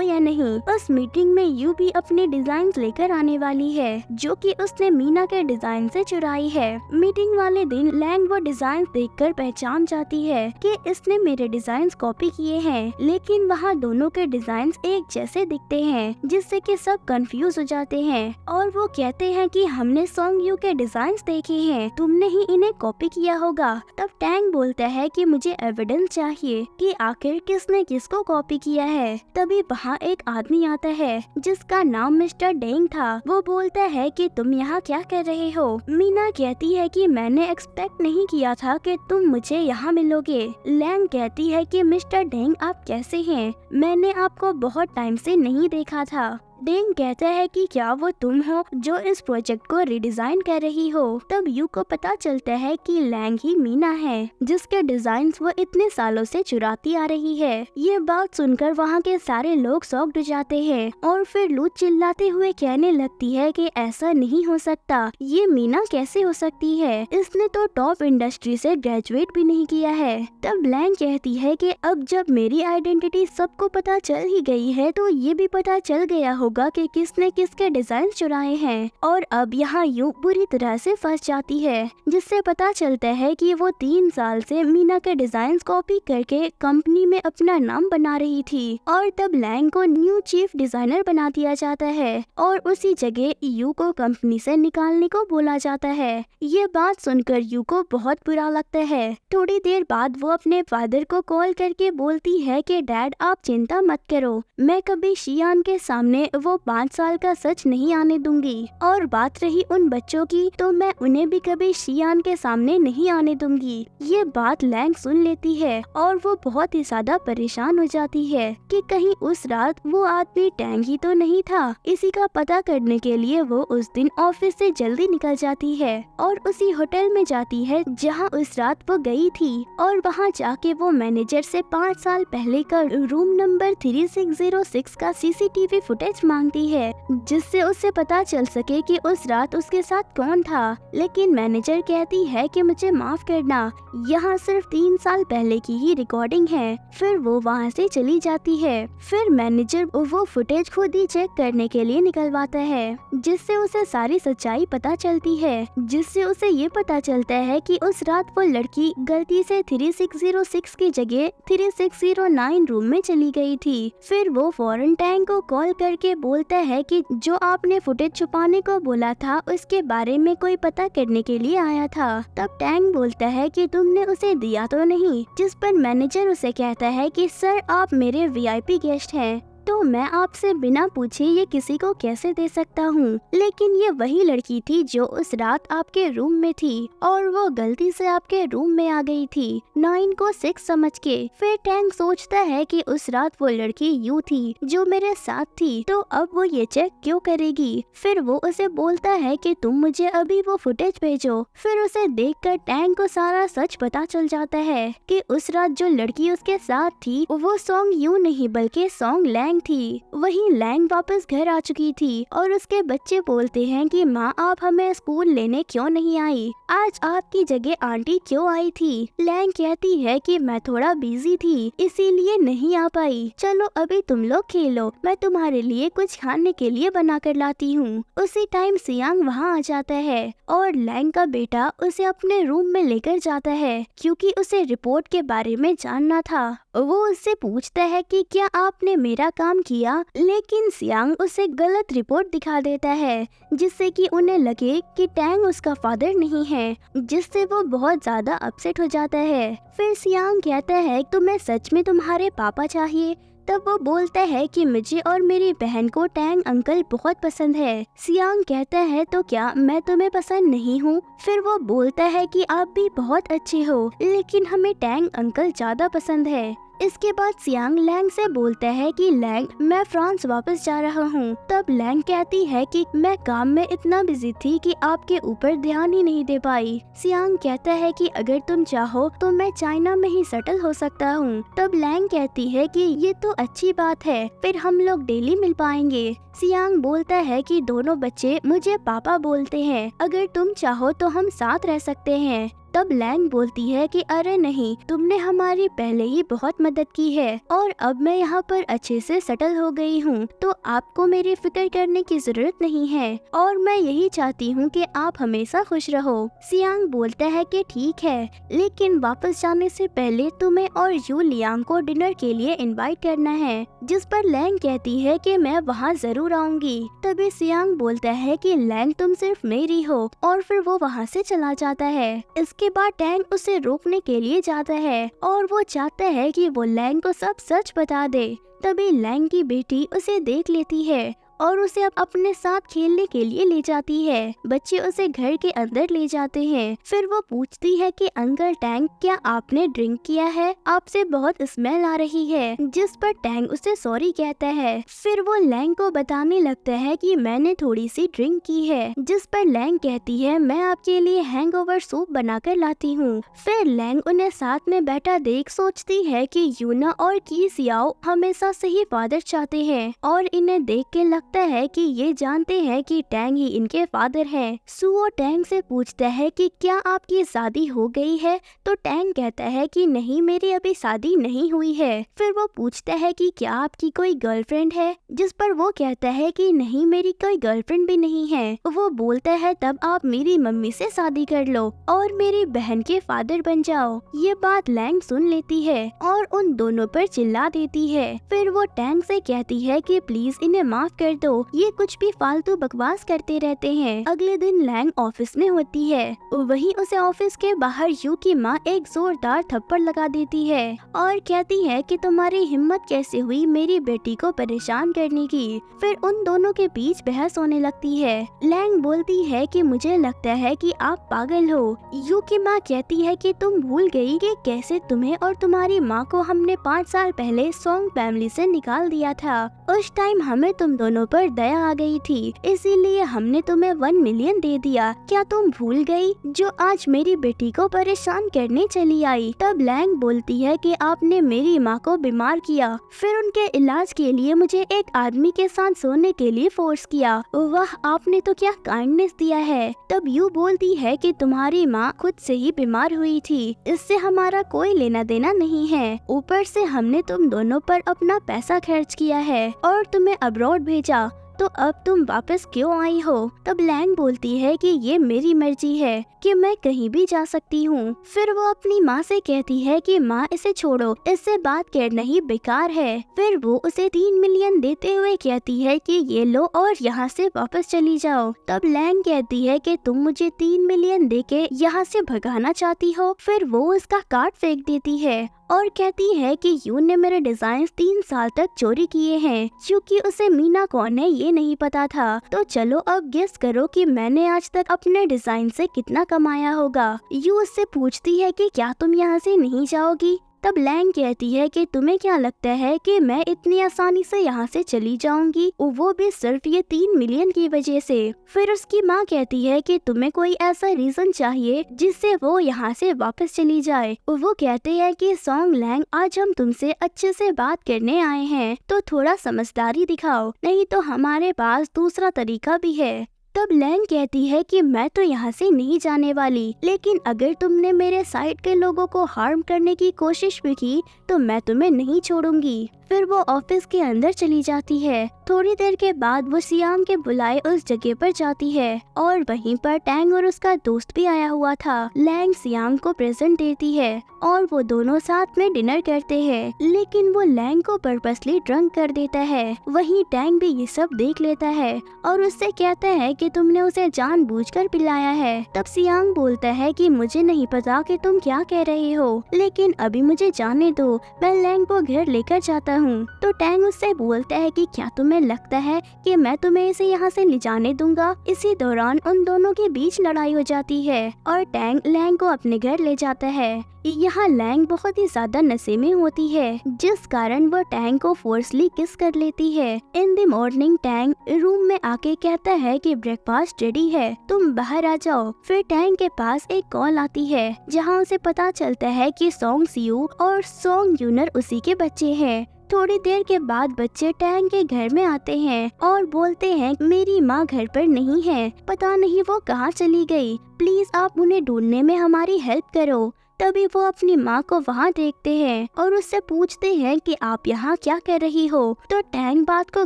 Speaker 1: या नहीं। उस मीटिंग में यू भी अपने डिजाइन लेकर आने वाली है, जो कि उसने मीना के डिजाइन से चुराई है। मीटिंग वाले दिन लैंग वो डिजाइन देखकर पहचान जाती है कि इसने मेरे डिजाइन कॉपी किए हैं, लेकिन वहाँ दोनों के डिजाइन एक जैसे दिखते हैं, जिससे कि सब कंफ्यूज हो जाते हैं और वो कहते हैं कि हमने सॉन्ग यू के डिजाइन देखे हैं, तुमने ही इन्हें कॉपी किया होगा। तब टैंग बोलता है कि मुझे एविडेंस चाहिए कि आखिर किसने किसको कॉपी किया है। तभी वहाँ एक आदमी आता है जिसका नाम मिस्टर डेंग था। वो बोलता है कि तुम यहाँ क्या कर रहे हो। मीना कहती है कि मैंने एक्सपेक्ट नहीं किया था कि तुम मुझे यहाँ मिलोगे। लैंग कहती है कि मिस्टर डेंग आप कैसे हैं, मैंने आपको बहुत टाइम से नहीं देखा था। डेंग कहता है कि क्या वो तुम हो जो इस प्रोजेक्ट को रिडिजाइन कर रही हो। तब यू को पता चलता है कि लैंग ही मीना है, जिसके डिजाइन्स वो इतने सालों से चुराती आ रही है। ये बात सुनकर वहाँ के सारे लोग शॉक्ड हो जाते हैं और फिर लू चिल्लाते हुए कहने लगती है कि ऐसा नहीं हो सकता, ये मीना कैसे हो सकती है, इसने तो टॉप इंडस्ट्री से ग्रेजुएट भी नहीं किया है। तब लैंग कहती है कि अब जब मेरी आइडेंटिटी सबको पता चल ही गई है तो ये भी पता चल गया होगा कि किसने किसके डिजाइन चुराए हैं। और अब यहाँ यू बुरी तरह से फंस जाती है, जिससे पता चलता है कि वो 3 साल से मीना के डिजाइन कॉपी करके कंपनी में अपना नाम बना रही थी। और तब लैंग को न्यू चीफ डिजाइनर बना दिया जाता है और उसी जगह यू को कंपनी से निकालने को बोला जाता है। ये बात सुनकर यू को बहुत बुरा लगता है। थोड़ी देर बाद वो अपने फादर को कॉल करके बोलती है कि डैड आप चिंता मत करो, मैं कभी शियान के सामने वो 5 साल का सच नहीं आने दूंगी। और बात रही उन बच्चों की, तो मैं उन्हें भी कभी शियान के सामने नहीं आने दूंगी। ये बात लैंग सुन लेती है और वो बहुत ही ज्यादा परेशान हो जाती है कि कहीं उस रात वो आदमी टैंग ही तो नहीं था। इसी का पता करने के लिए वो उस दिन ऑफिस से जल्दी निकल जाती है और उसी होटल में जाती है जहाँ उस रात वो गई थी। और वहाँ जाके वो मैनेजर से 5 साल पहले का रूम नंबर 3606 का सीसीटीवी फुटेज मांगती है, जिससे उसे पता चल सके कि उस रात उसके साथ कौन था। लेकिन मैनेजर कहती है कि मुझे माफ करना, यहाँ सिर्फ 3 साल पहले की ही रिकॉर्डिंग है। फिर वो वहाँ से चली जाती है। फिर मैनेजर वो फुटेज खुद ही चेक करने के लिए निकलवाता है, जिससे उसे सारी सच्चाई पता चलती है। जिससे उसे ये पता चलता है कि उस रात वो लड़की गलती से 3606 की जगह 3609 रूम में चली गई थी। फिर वो फौरन टैंग को कॉल करके बोलता है कि जो आपने फुटेज छुपाने को बोला था उसके बारे में कोई पता करने के लिए आया था। तब टैंग बोलता है कि तुमने उसे दिया तो नहीं, जिस पर मैनेजर उसे कहता है कि सर आप मेरे वीआईपी गेस्ट हैं, तो मैं आपसे बिना पूछे ये किसी को कैसे दे सकता हूँ। लेकिन ये वही लड़की थी जो उस रात आपके रूम में थी और वो गलती से आपके रूम में आ गई थी 9 को 6 समझ के। फिर टैंग सोचता है कि उस रात वो लड़की यू थी जो मेरे साथ थी, तो अब वो ये चेक क्यों करेगी। फिर वो उसे बोलता है कि तुम मुझे अभी वो फुटेज भेजो। फिर उसे देखकर टैंग को सारा सच पता चल जाता है कि उस रात जो लड़की उसके साथ थी वो सॉन्ग यू नहीं बल्कि सॉन्ग लैंग लैंग थी। वहीं लैंग वापस घर आ चुकी थी और उसके बच्चे बोलते हैं कि माँ आप हमें स्कूल लेने क्यों नहीं आई, आज आपकी जगह आंटी क्यों आई थी। लैंग कहती है कि मैं थोड़ा बिजी थी इसीलिए नहीं आ पाई, चलो अभी तुम लोग खेलो, मैं तुम्हारे लिए कुछ खाने के लिए बना कर लाती हूँ। उसी टाइम सियांग वहाँ आ जाता है और लैंग का बेटा उसे अपने रूम में लेकर जाता है क्योंकि उसे रिपोर्ट के बारे में जानना था। वो उससे पूछता है कि क्या आपने मेरा काम किया, लेकिन सियांग उसे गलत रिपोर्ट दिखा देता है जिससे कि उन्हें लगे कि टैंग उसका फादर नहीं है, जिससे वो बहुत ज्यादा अपसेट हो जाता है। फिर सियांग कहता है तुम्हें सच में तुम्हारे पापा चाहिए। तब वो बोलता है कि मुझे और मेरी बहन को टैंग अंकल बहुत पसंद है। सियांग कहता है तो क्या मैं तुम्हें पसंद नहीं हूँ। फिर वो बोलता है कि आप भी बहुत अच्छे हो लेकिन हमें टैंग अंकल ज्यादा पसंद है। इसके बाद सियांग लैंग से बोलता है कि लैंग मैं फ्रांस वापस जा रहा हूँ। तब लैंग कहती है कि मैं काम में इतना बिजी थी कि आपके ऊपर ध्यान ही नहीं दे पाई। सियांग कहता है कि अगर तुम चाहो तो मैं चाइना में ही सेटल हो सकता हूँ। तब लैंग कहती है कि ये तो अच्छी बात है, फिर हम लोग डेली मिल पाएंगे। सियांग बोलता है कि दोनों बच्चे मुझे पापा बोलते हैं, अगर तुम चाहो तो हम साथ रह सकते हैं। तब लैंग बोलती है कि अरे नहीं, तुमने हमारी पहले ही बहुत मदद की है और अब मैं यहाँ पर अच्छे से सेटल हो गई हूँ तो आपको मेरी फिक्र करने की जरूरत नहीं है और मैं यही चाहती हूँ कि आप हमेशा खुश रहो। सियांग बोलता है कि ठीक है, लेकिन वापस जाने से पहले तुम्हें और यू लियांग को डिनर के लिए इनवाइट करना है, जिस पर लैंग कहती है कि मैं वहाँ जरूर आऊंगी। तभी सियांग बोलता है कि लैंग तुम सिर्फ मेरी हो और फिर वो वहाँ से चला जाता है। इसके बाद टैंग उसे रोकने के लिए जाता है और वो चाहता है कि वो लैंग को सब सच बता दे। तभी लैंग की बेटी उसे देख लेती है और उसे अपने साथ खेलने के लिए ले जाती है। बच्चे उसे घर के अंदर ले जाते हैं। फिर वो पूछती है कि अंकल टैंग क्या आपने ड्रिंक किया है, आपसे बहुत स्मेल आ रही है, जिस पर टैंग उसे सॉरी कहता है। फिर वो लैंग को बताने लगता है कि मैंने थोड़ी सी ड्रिंक की है, जिस पर लैंग कहती है मैं आपके लिए हैंगओवर सूप बनाकर लाती हूँ। फिर लैंग उन्हें साथ में बैठा देख सोचती है कि यूना और की सियाओ हमेशा से ही फादर चाहते हैं और इन्हें देख के लगता है कि ये जानते हैं कि टैंग ही इनके फादर हैं। सुओ टैंग से पूछता है कि क्या आपकी शादी हो गई है, तो टैंग कहता है कि नहीं, मेरी अभी शादी नहीं हुई है। फिर वो पूछता है कि क्या आपकी कोई गर्लफ्रेंड है, जिस पर वो कहता है कि नहीं, मेरी कोई गर्लफ्रेंड भी नहीं है। वो बोलता है तब आप मेरी मम्मी से शादी कर लो और मेरी बहन के फादर बन जाओ। ये बात लैंग सुन लेती है और उन दोनों पर चिल्ला देती है। फिर वो टैंग से कहती है कि प्लीज इन्हें माफ कर दो, ये कुछ भी फालतू बकवास करते रहते हैं। अगले दिन लैंग ऑफिस में होती है। वहीं उसे ऑफिस के बाहर यू की माँ एक जोरदार थप्पड़ लगा देती है और कहती है कि तुम्हारी हिम्मत कैसे हुई मेरी बेटी को परेशान करने की। फिर उन दोनों के बीच बहस होने लगती है। लैंग बोलती है कि मुझे लगता है कि आप पागल हो। यू की माँ कहती है कि तुम भूल गई कि कैसे तुम्हें और तुम्हारी माँ को हमने 5 साल पहले सोंग फैमिली से निकाल दिया था। उस टाइम हमें तुम दोनों पर दया आ गई थी, इसीलिए हमने तुम्हें 1 मिलियन दे दिया। क्या तुम भूल गई जो आज मेरी बेटी को परेशान करने चली आई। तब लैंग बोलती है कि आपने मेरी माँ को बीमार किया, फिर उनके इलाज के लिए मुझे एक आदमी के साथ सोने के लिए फोर्स किया। वाह, आपने तो क्या काइंडनेस दिया है। तब यू बोलती है कि तुम्हारी माँ खुद से ही बीमार हुई थी, इससे हमारा कोई लेना देना नहीं है। ऊपर से हमने तुम दोनों पर अपना पैसा खर्च किया है और तुम्हें अब्रॉड भेजा, तो अब तुम वापस क्यों आई हो। तब लैंग बोलती है कि ये मेरी मर्जी है कि मैं कहीं भी जा सकती हूँ। फिर वो अपनी माँ से कहती है कि माँ इसे छोड़ो, इससे बात करना ही बेकार है। फिर वो उसे 3 मिलियन देते हुए कहती है कि ये लो और यहाँ से वापस चली जाओ। तब लैंग कहती है कि तुम मुझे 3 मिलियन देके यहाँ से भगाना चाहती हो। फिर वो उसका कार्ड फेंक देती है और कहती है कि यू ने मेरे डिजाइन 3 साल तक चोरी किए हैं, क्योंकि उसे मीना कौन है ये नहीं पता था। तो चलो अब गेस करो कि मैंने आज तक अपने डिजाइन से कितना कमाया होगा। यू उससे पूछती है कि क्या तुम यहाँ से नहीं जाओगी। तब लैंग कहती है कि तुम्हें क्या लगता है कि मैं इतनी आसानी से यहाँ से चली जाऊंगी, वो भी सिर्फ ये 3 मिलियन की वजह से। फिर उसकी माँ कहती है कि तुम्हें कोई ऐसा रीजन चाहिए जिससे वो यहाँ से वापस चली जाए। वो कहते हैं कि सॉन्ग लैंग, आज हम तुमसे अच्छे से बात करने आए हैं, तो थोड़ा समझदारी दिखाओ, नहीं तो हमारे पास दूसरा तरीका भी है। तब लैंग कहती है कि मैं तो यहाँ से नहीं जाने वाली, लेकिन अगर तुमने मेरे साइड के लोगों को हार्म करने की कोशिश भी की तो मैं तुम्हें नहीं छोड़ूंगी। फिर वो ऑफिस के अंदर चली जाती है। थोड़ी देर के बाद वो सियांग के बुलाए उस जगह पर जाती है और वहीं पर टैंग और उसका दोस्त भी आया हुआ था। लैंग सियांग को प्रेजेंट देती है और वो दोनों साथ में डिनर करते हैं, लेकिन वो लैंग को पर्पसली ड्रंक कर देता है। वहीं टैंग भी ये सब देख लेता है और उससे कहता है कि तुमने उसे जानबूझकर पिलाया है। तब सियांग बोलता है कि मुझे नहीं पता कि तुम क्या कह रहे हो, लेकिन अभी मुझे जाने दो, मैं लैंग को घर लेकर जाता हूँ। तो टैंग उससे बोलता है कि क्या तुम्हें लगता है कि मैं तुम्हें इसे यहाँ से ले जाने दूंगा। इसी दौरान उन दोनों के बीच लड़ाई हो जाती है और टैंग लैंग को अपने घर ले जाता है। यहाँ लैंग बहुत ही ज्यादा नशे में होती है, जिस कारण वो टैंग को फोर्सली किस कर लेती है। In the morning Tang room में आके कहता है कि ब्रेकफास्ट रेडी है, तुम बाहर आ जाओ। फिर टैंग के पास एक कॉल आती है जहाँ उसे पता चलता है कि सॉन्ग सियू और सॉन्ग यूनर उसी के बच्चे हैं। थोड़ी देर के बाद बच्चे टैंग के घर में आते हैं और बोलते हैं मेरी माँ घर पर नहीं है, पता नहीं वो कहाँ चली गई, प्लीज आप उन्हें ढूंढने में हमारी हेल्प करो। तभी वो अपनी माँ को वहाँ देखते हैं और उससे पूछते हैं कि आप यहाँ क्या कर रही हो। तो टैंग बात को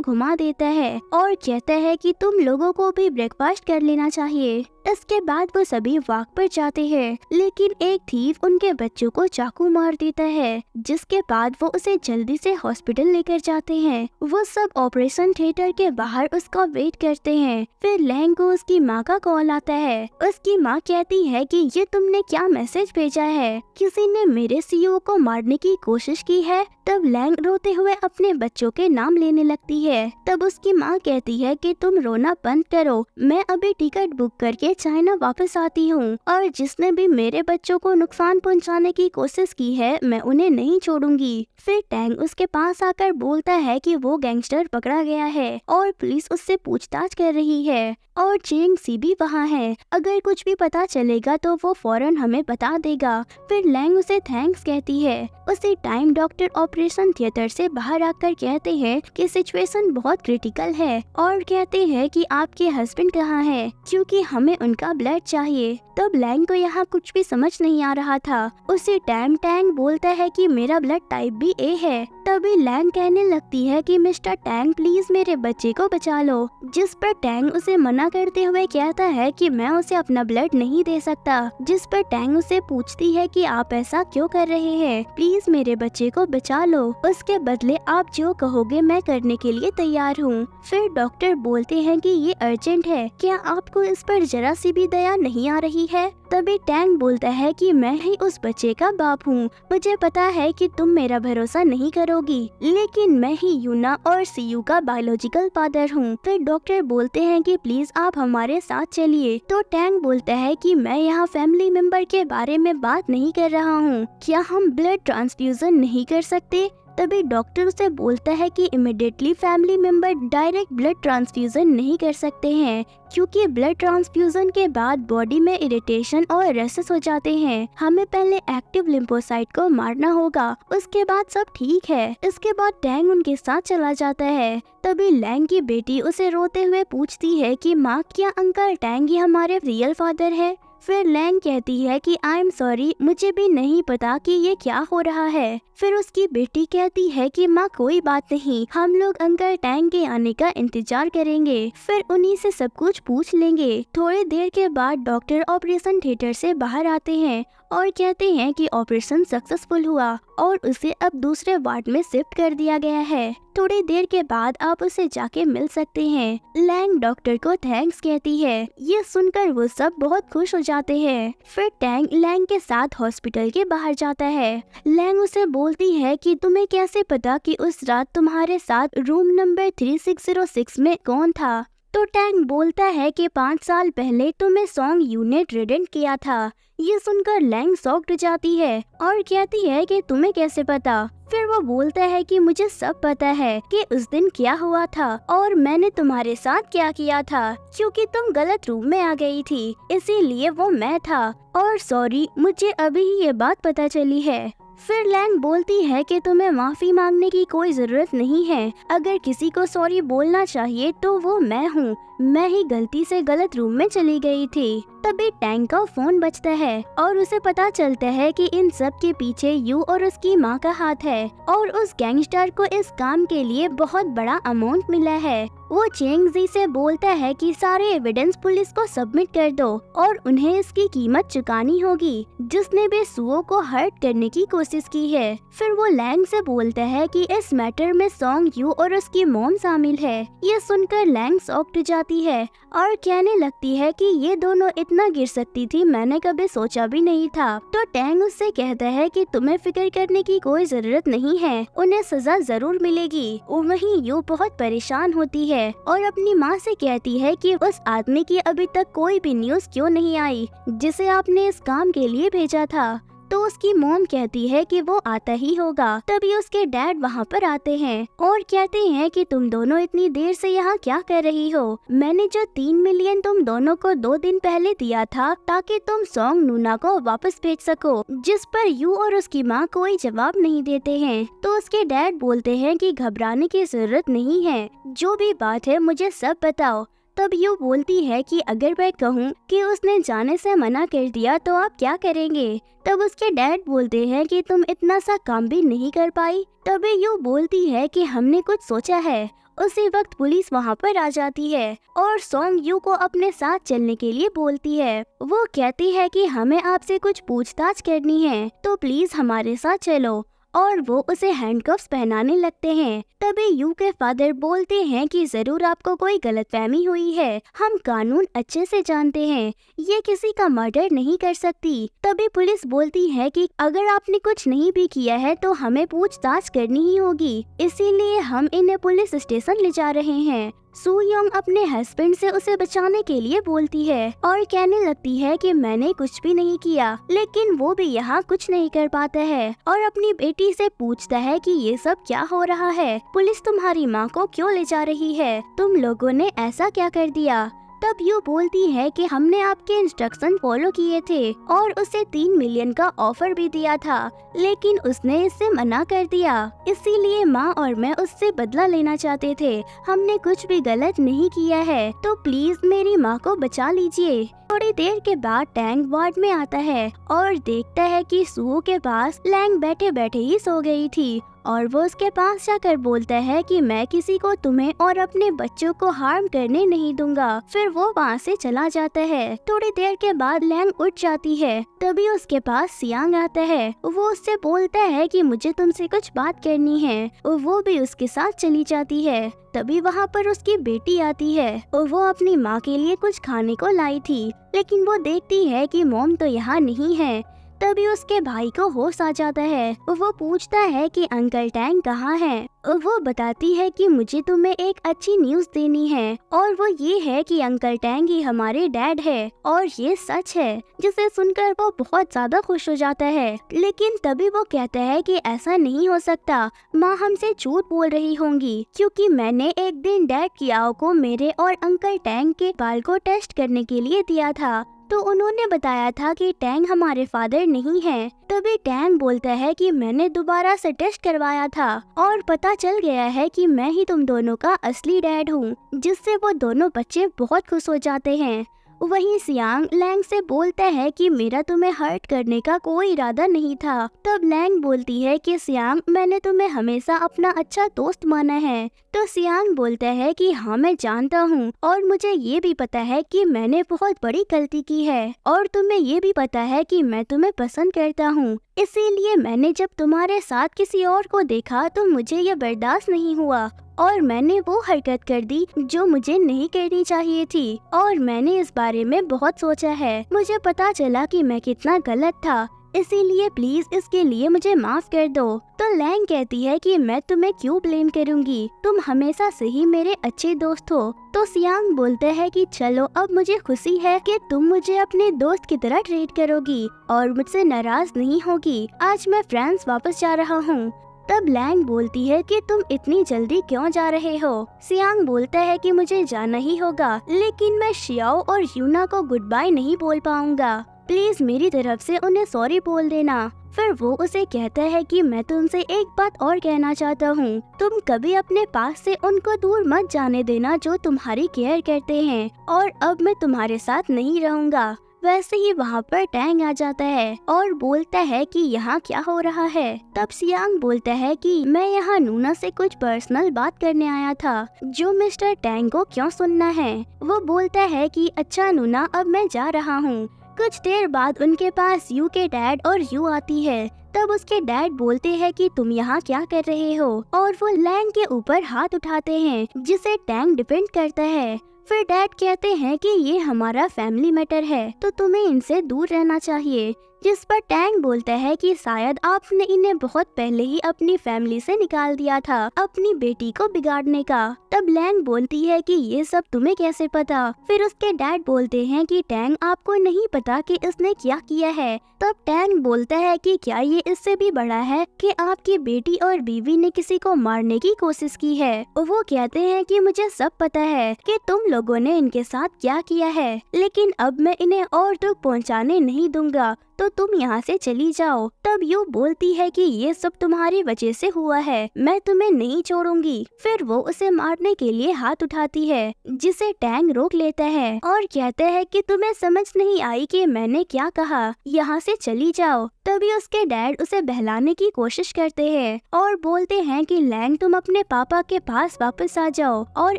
Speaker 1: घुमा देता है और कहता है कि तुम लोगों को भी ब्रेकफास्ट कर लेना चाहिए। इसके बाद वो सभी वॉक पर जाते हैं, लेकिन एक थीफ उनके बच्चों को चाकू मार देता है, जिसके बाद वो उसे जल्दी से हॉस्पिटल लेकर जाते हैं। वो सब ऑपरेशन थिएटर के बाहर उसका वेट करते हैं। फिर लैंग को उसकी माँ का कॉल आता है। उसकी माँ कहती है कि ये तुमने क्या मैसेज भेजा है, किसी ने मेरे सीईओ को मारने की कोशिश की है। तब लैंग रोते हुए अपने बच्चों के नाम लेने लगती है। तब उसकी माँ कहती है कि तुम रोना बंद करो, मैं अभी टिकट बुक करके चाइना वापस आती हूँ और जिसने भी मेरे बच्चों को नुकसान पहुँचाने की कोशिश की है मैं उन्हें नहीं छोड़ूंगी। फिर टैंग उसके पास आकर बोलता है कि वो गैंगस्टर पकड़ा गया है और पुलिस उससे पूछताछ कर रही है और चेंग सी भी वहाँ है, अगर कुछ भी पता चलेगा तो वो फौरन हमें बता देगा। फिर लैंग उसे थैंक्स कहती है। उसी टाइम डॉक्टर ऑपरेशन थिएटर से बाहर आकर कहते हैं कि सिचुएशन बहुत क्रिटिकल है और कहते हैं कि आपके हस्बैंड कहाँ है, क्योंकि हमें उनका ब्लड चाहिए। तब लैंग को यहाँ कुछ भी समझ नहीं आ रहा था। उसी टाइम टैंग बोलता है कि मेरा ब्लड टाइप भी ए है। तभी लैंग कहने लगती है कि मिस्टर टैंग प्लीज मेरे बच्चे को बचा लो, जिस पर टैंग उसे मना करते हुए कहता है कि मैं उसे अपना ब्लड नहीं दे सकता। जिस पर टैंग उसे पूछती है कि आप ऐसा क्यों कर रहे हैं, प्लीज मेरे बच्चे को बचा लो, उसके बदले आप जो कहोगे मैं करने के लिए तैयार हूँ। फिर डॉक्टर बोलते हैं कि ये अर्जेंट है, क्या आपको इस पर जरा सी भी दया नहीं आ रही है। तभी टैंग बोलता है कि मैं ही उस बच्चे का बाप हूँ, मुझे पता है कि तुम मेरा भरोसा नहीं करोगी, लेकिन मैं ही यूना और सीयू का बायोलॉजिकल फादर हूँ। फिर डॉक्टर बोलते हैं कि प्लीज आप हमारे साथ चलिए। तो टैंग बोलता है कि मैं यहाँ फैमिली मेंबर के बारे में बात नहीं कर रहा हूँ, क्या हम ब्लड ट्रांसफ्यूजन नहीं कर सकते। तभी डॉक्टर उसे बोलता है कि immediately family member direct blood transfusion नहीं कर सकते हैं, क्योंकि ब्लड ट्रांसफ्यूजन के बाद बॉडी में इरिटेशन और रेसेस हो जाते हैं। हमें पहले एक्टिव लिम्फोसाइट को मारना होगा, उसके बाद सब ठीक है। इसके बाद टैंग उनके साथ चला जाता है। तभी लैंग की बेटी उसे रोते हुए पूछती है कि माँ, क्या अंकल टैंग ही हमारे रियल फादर है। फिर लैंग कहती है कि आई एम सॉरी, मुझे भी नहीं पता कि ये क्या हो रहा है। फिर उसकी बेटी कहती है कि माँ कोई बात नहीं, हम लोग अंकल टैंग के आने का इंतजार करेंगे, फिर उन्हीं से सब कुछ पूछ लेंगे। थोड़ी देर के बाद डॉक्टर ऑपरेशन थिएटर से बाहर आते हैं और कहते हैं कि ऑपरेशन सक्सेसफुल हुआ और उसे अब दूसरे वार्ड में शिफ्ट कर दिया गया है। थोड़ी देर के बाद आप उसे जाके मिल सकते हैं। लैंग डॉक्टर को थैंक्स कहती है। ये सुनकर वो सब बहुत खुश हो जाते हैं। फिर टैंग लैंग के साथ हॉस्पिटल के बाहर जाता है। लैंग उसे बोलती है कि तुम्हें कैसे पता कि उस रात तुम्हारे साथ रूम नंबर 3606 में कौन था। तो टैंग बोलता है कि 5 साल पहले तुम्हें सॉन्ग यू ने ट्रेडेंट किया था। ये सुनकर लैंग शॉक्ड जाती है और कहती है कि तुम्हें कैसे पता। फिर वो बोलता है कि मुझे सब पता है कि उस दिन क्या हुआ था और मैंने तुम्हारे साथ क्या किया था, क्योंकि तुम गलत रूम में आ गई थी, इसीलिए वो मैं था। और सॉरी, मुझे अभी ही ये बात पता चली है। फिर लैंग बोलती है कि तुम्हें माफी मांगने की कोई जरूरत नहीं है। अगर किसी को सॉरी बोलना चाहिए तो वो मैं हूँ। मैं ही गलती से गलत रूम में चली गई थी। तभी टैंग का फोन बजता है और उसे पता चलता है कि इन सब के पीछे यू और उसकी माँ का हाथ है और उस गैंगस्टर को इस काम के लिए बहुत बड़ा अमाउंट मिला है। वो चेंग जी से बोलता है कि सारे एविडेंस पुलिस को सबमिट कर दो और उन्हें इसकी कीमत चुकानी होगी जिसने भी सुओ को हर्ट करने की कोशिश की है। फिर वो लैंग से बोलता है कि इस मैटर में सॉन्ग यू और उसकी मॉम शामिल है। ये सुनकर लैंग शॉक्ड जाती है और कहने लगती है कि ये दोनों इतना गिर सकती थी, मैंने कभी सोचा भी नहीं था। तो टैंग उससे कहता है कि तुम्हें फिक्र करने की कोई जरूरत नहीं है, उन्हें सजा जरूर मिलेगी। वहीं यू बहुत परेशान होती है और अपनी माँ से कहती है कि उस आदमी की अभी तक कोई भी न्यूज़ क्यों नहीं आई जिसे आपने इस काम के लिए भेजा था। तो उसकी मॉम कहती है कि वो आता ही होगा। तभी उसके डैड वहाँ पर आते हैं और कहते हैं कि तुम दोनों इतनी देर से यहाँ क्या कर रही हो। मैंने जो 3 मिलियन तुम दोनों को 2 दिन पहले दिया था ताकि तुम सॉन्ग नूना को वापस भेज सको, जिस पर यू और उसकी माँ कोई जवाब नहीं देते हैं। तो उसके डैड बोलते हैं कि घबराने की जरूरत नहीं है, जो भी बात है मुझे सब बताओ। तब यू बोलती है कि अगर मैं कहूँ कि उसने जाने से मना कर दिया तो आप क्या करेंगे। तब उसके डैड बोलते हैं कि तुम इतना सा काम भी नहीं कर पाई। तभी यू बोलती है कि हमने कुछ सोचा है। उसी वक्त पुलिस वहाँ पर आ जाती है और सॉन्ग यू को अपने साथ चलने के लिए बोलती है। वो कहती है कि हमें आपसे कुछ पूछताछ करनी है, तो प्लीज हमारे साथ चलो। और वो उसे हैंडकफ्स पहनाने लगते हैं। तभी यू के फादर बोलते हैं कि जरूर आपको कोई गलतफहमी हुई है, हम कानून अच्छे से जानते हैं, ये किसी का मर्डर नहीं कर सकती। तभी पुलिस बोलती है कि अगर आपने कुछ नहीं भी किया है तो हमें पूछताछ करनी ही होगी, इसीलिए हम इन्हें पुलिस स्टेशन ले जा रहे हैं। सू योंग अपने हस्बैंड से उसे बचाने के लिए बोलती है और कहने लगती है कि मैंने कुछ भी नहीं किया, लेकिन वो भी यहाँ कुछ नहीं कर पाता है और अपनी बेटी से पूछता है कि ये सब क्या हो रहा है, पुलिस तुम्हारी माँ को क्यों ले जा रही है, तुम लोगों ने ऐसा क्या कर दिया। तब यू बोलती है कि हमने आपके इंस्ट्रक्शन फॉलो किए थे और उसे 3 मिलियन का ऑफर भी दिया था, लेकिन उसने इससे मना कर दिया, इसीलिए माँ और मैं उससे बदला लेना चाहते थे। हमने कुछ भी गलत नहीं किया है, तो प्लीज मेरी माँ को बचा लीजिए। थोड़ी देर के बाद टैंग वार्ड में आता है और देखता है कि सुओ के पास लैंग बैठे बैठे ही सो गई थी और वो उसके पास जाकर बोलता है कि मैं किसी को तुम्हें और अपने बच्चों को हार्म करने नहीं दूंगा। फिर वो वहाँ से चला जाता है। थोड़ी देर के बाद लैंग उठ जाती है। तभी उसके पास सियांग आता है। वो उससे बोलता है कि मुझे तुमसे कुछ बात करनी है। वो भी उसके साथ चली जाती है। तभी वहाँ पर उसकी बेटी आती है और वो अपनी माँ के लिए कुछ खाने को लाई थी, लेकिन वो देखती है कि मॉम तो यहाँ नहीं है। तभी उसके भाई को होश आ जाता है। वो पूछता है कि अंकल टैंग कहाँ हैं। वो बताती है कि मुझे तुम्हें एक अच्छी न्यूज़ देनी है और वो ये है कि अंकल टैंग ही हमारे डैड है और ये सच है, जिसे सुनकर वो बहुत ज्यादा खुश हो जाता है। लेकिन तभी वो कहता है कि ऐसा नहीं हो सकता, माँ हमसे झूठ बोल रही होंगी, क्योंकि मैंने एक दिन डैड की आओ को मेरे और अंकल टैंग के बाल को टेस्ट करने के लिए दिया था, तो उन्होंने बताया था कि टैंग हमारे फादर नहीं है। तभी टैंग बोलता है कि मैंने दोबारा से टेस्ट करवाया था और पता चल गया है कि मैं ही तुम दोनों का असली डैड हूँ, जिससे वो दोनों बच्चे बहुत खुश हो जाते हैं। वहीं सियांग लैंग से बोलता है कि मेरा तुम्हें हर्ट करने का कोई इरादा नहीं था। तब लैंग बोलती है कि सियांग मैंने तुम्हें हमेशा अपना अच्छा दोस्त माना है। तो सियांग बोलता है कि हाँ मैं जानता हूँ और मुझे ये भी पता है कि मैंने बहुत बड़ी गलती की है और तुम्हें ये भी पता है कि मैं तुम्हें पसंद करता हूँ, इसीलिए मैंने जब तुम्हारे साथ किसी और को देखा तो मुझे ये बर्दाश्त नहीं हुआ और मैंने वो हरकत कर दी जो मुझे नहीं करनी चाहिए थी और मैंने इस बारे में बहुत सोचा है। मुझे पता चला कि मैं कितना गलत था, इसीलिए प्लीज इसके लिए मुझे माफ कर दो। तो लैंग कहती है कि मैं तुम्हें क्यों ब्लेम करूंगी, तुम हमेशा से ही मेरे अच्छे दोस्त हो। तो सियांग बोलते हैं कि चलो अब मुझे खुशी है कि तुम मुझे अपने दोस्त की तरह ट्रीट करोगी और मुझसे नाराज नहीं होगी। आज मैं फ्रांस वापस जा रहा हूँ। तब लैंग बोलती है कि तुम इतनी जल्दी क्यों जा रहे हो। सियांग बोलता है कि मुझे जाना ही होगा, लेकिन मैं शियाओ और यूना को गुड बाय नहीं बोल पाऊंगा। प्लीज मेरी तरफ से उन्हें सॉरी बोल देना। फिर वो उसे कहता है कि मैं तुमसे एक बात और कहना चाहता हूँ, तुम कभी अपने पास से उनको दूर मत जाने देना जो तुम्हारी केयर करते हैं, और अब मैं तुम्हारे साथ नहीं रहूँगा। वैसे ही वहाँ पर टैंग आ जाता है और बोलता है कि यहाँ क्या हो रहा है। तब सियांग बोलता है कि मैं यहाँ नूना से कुछ पर्सनल बात करने आया था, जो मिस्टर टैंग को क्यों सुनना है। वो बोलता है कि अच्छा नूना, अब मैं जा रहा हूँ। कुछ देर बाद उनके पास यू के डैड और यू आती है। तब उसके डैड बोलते हैं कि तुम यहाँ क्या कर रहे हो, और वो लैंग के ऊपर हाथ उठाते हैं, जिसे टैंग डिफेंड करता है। फिर डैड कहते हैं कि ये हमारा फैमिली मैटर है, तो तुम्हें इनसे दूर रहना चाहिए। जिस पर टैंग बोलता है कि शायद आपने इन्हें बहुत पहले ही अपनी फैमिली से निकाल दिया था अपनी बेटी को बिगाड़ने का। तब लैंग बोलती है कि ये सब तुम्हें कैसे पता। फिर उसके डैड बोलते हैं कि टैंग, आपको नहीं पता कि इसने क्या किया है। तब टैंग बोलता है कि क्या ये इससे भी बड़ा है कि आपकी बेटी और बीवी ने किसी को मारने की कोशिश की है। वो कहते हैं कि मुझे सब पता है कि तुम लोगों ने इनके साथ क्या किया है, लेकिन अब मैं इन्हें और दुख पहुंचाने नहीं दूंगा, तो तुम यहाँ से चली जाओ। तब यू बोलती है कि ये सब तुम्हारी वजह से हुआ है, मैं तुम्हें नहीं छोड़ूंगी। फिर वो उसे मारने के लिए हाथ उठाती है, जिसे टैंग रोक लेता है और कहता है कि तुम्हें समझ नहीं आई कि मैंने क्या कहा, यहाँ से चली जाओ। तभी उसके डैड उसे बहलाने की कोशिश करते हैं और बोलते हैं कि लैंग, तुम अपने पापा के पास वापस आ जाओ और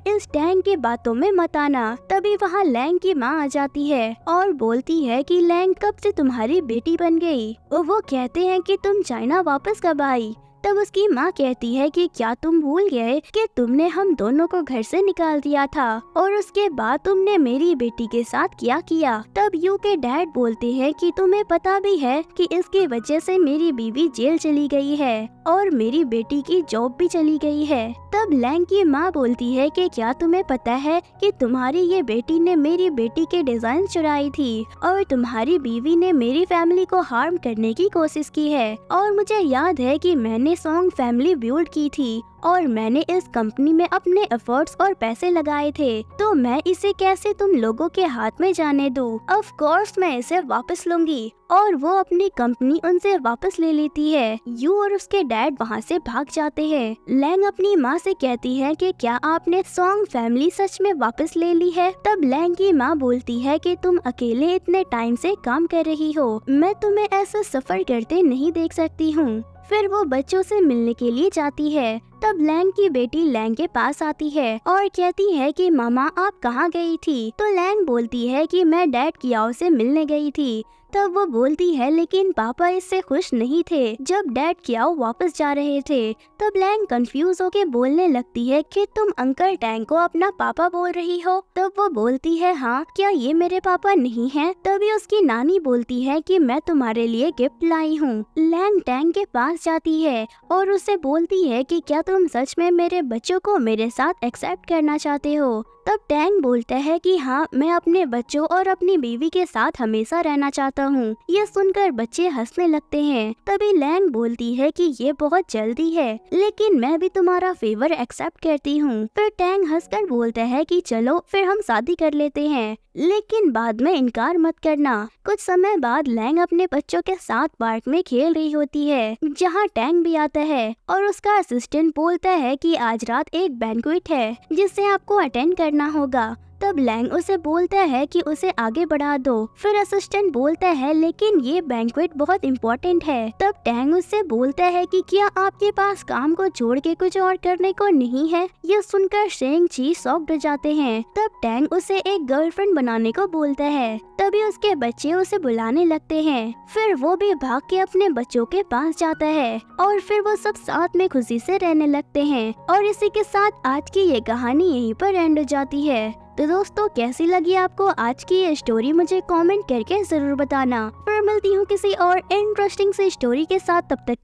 Speaker 1: इस टैंग की बातों में मत आना। तभी वहाँ लैंग की माँ आ जाती है और बोलती है कि लैंग कब से तुम्हारी बेटी बन गई। वो कहते हैं कि तुम चाइना वापस कब आई। तब उसकी माँ कहती है कि क्या तुम भूल गए कि तुमने हम दोनों को घर से निकाल दिया था और उसके बाद तुमने मेरी बेटी के साथ क्या किया। तब यू के डैड बोलते हैं कि तुम्हें पता भी है कि इसकी वजह से मेरी बीवी जेल चली गई है और मेरी बेटी की जॉब भी चली गई है। तब लैंग की माँ बोलती है कि क्या तुम्हें पता है कि तुम्हारी ये बेटी ने मेरी बेटी के डिजाइन चुराई थी और तुम्हारी बीवी ने मेरी फैमिली को हार्म करने की कोशिश की है। और मुझे याद है कि मैंने सॉन्ग फैमिली बिल्ड की थी और मैंने इस कंपनी में अपने एफर्ट्स और पैसे लगाए थे, तो मैं इसे कैसे तुम लोगों के हाथ में जाने दूं? ऑफ कोर्स मैं इसे वापस लूंगी। और वो अपनी कंपनी उनसे वापस ले लेती है। यू और उसके डैड वहाँ से भाग जाते हैं। लैंग अपनी माँ से कहती है कि क्या आपने सॉन्ग फैमिली सच में वापस ले ली है। तब लैंग की माँ बोलती है कि तुम अकेले इतने टाइम से काम कर रही हो, मैं तुम्हें ऐसा सफर करते नहीं देख सकती हूँ। फिर वो बच्चों से मिलने के लिए जाती है। तब लैंग की बेटी लैंग के पास आती है और कहती है कि मामा आप कहाँ गई थी। तो लैंग बोलती है कि मैं डैड कियाओ से मिलने गई थी। तब वो बोलती है लेकिन पापा इससे खुश नहीं थे जब डैड कियाओ वापस जा रहे थे। तब लैंग कंफ्यूज होके बोलने लगती है कि तुम अंकल टैंग को अपना पापा बोल रही हो। तब वो बोलती है हाँ, क्या ये मेरे पापा नहीं हैं? तभी उसकी नानी बोलती है कि मैं तुम्हारे लिए गिफ्ट लाई हूँ। लैंग टैंग के पास जाती है और उसे बोलती है कि क्या तुम सच में मेरे बच्चों को मेरे साथ एक्सेप्ट करना चाहते हो। तब टैंग बोलता है कि हाँ, मैं अपने बच्चों और अपनी बीवी के साथ हमेशा रहना चाहता हूँ। ये सुनकर बच्चे हंसने लगते हैं। तभी लैंग बोलती है कि ये बहुत जल्दी है, लेकिन मैं भी तुम्हारा फेवर एक्सेप्ट करती हूँ। फिर टैंग हंसकर बोलता है कि चलो फिर हम शादी कर लेते हैं, लेकिन बाद में इनकार मत करना। कुछ समय बाद लैंग अपने बच्चों के साथ पार्क में खेल रही होती है, जहाँ टैंग भी आता है और उसका असिस्टेंट बोलता है कि आज रात एक बैंक्वेट है जिसे आपको अटेंड करना होगा। तब लैंग उसे बोलता है कि उसे आगे बढ़ा दो। फिर असिस्टेंट बोलता है लेकिन ये बैंक्वेट बहुत इम्पोर्टेंट है। तब टैंग उससे बोलता है कि क्या आपके पास काम को छोड़ के कुछ और करने को नहीं है। ये सुनकर शेंग ची शॉक्ड हो जाते हैं। तब टैंग उसे एक गर्लफ्रेंड बनाने को बोलता है। तभी उसके बच्चे उसे बुलाने लगते हैं। फिर वो भी भाग के अपने बच्चों के पास जाता है और फिर वो सब साथ में खुशी से रहने लगते हैं। और इसी के साथ आज की ये कहानी यहीं पर एंड हो जाती है। तो दोस्तों कैसी लगी आपको आज की ये स्टोरी मुझे कमेंट करके जरूर बताना। फिर मिलती हूँ किसी और इंटरेस्टिंग सी स्टोरी के साथ, तब तक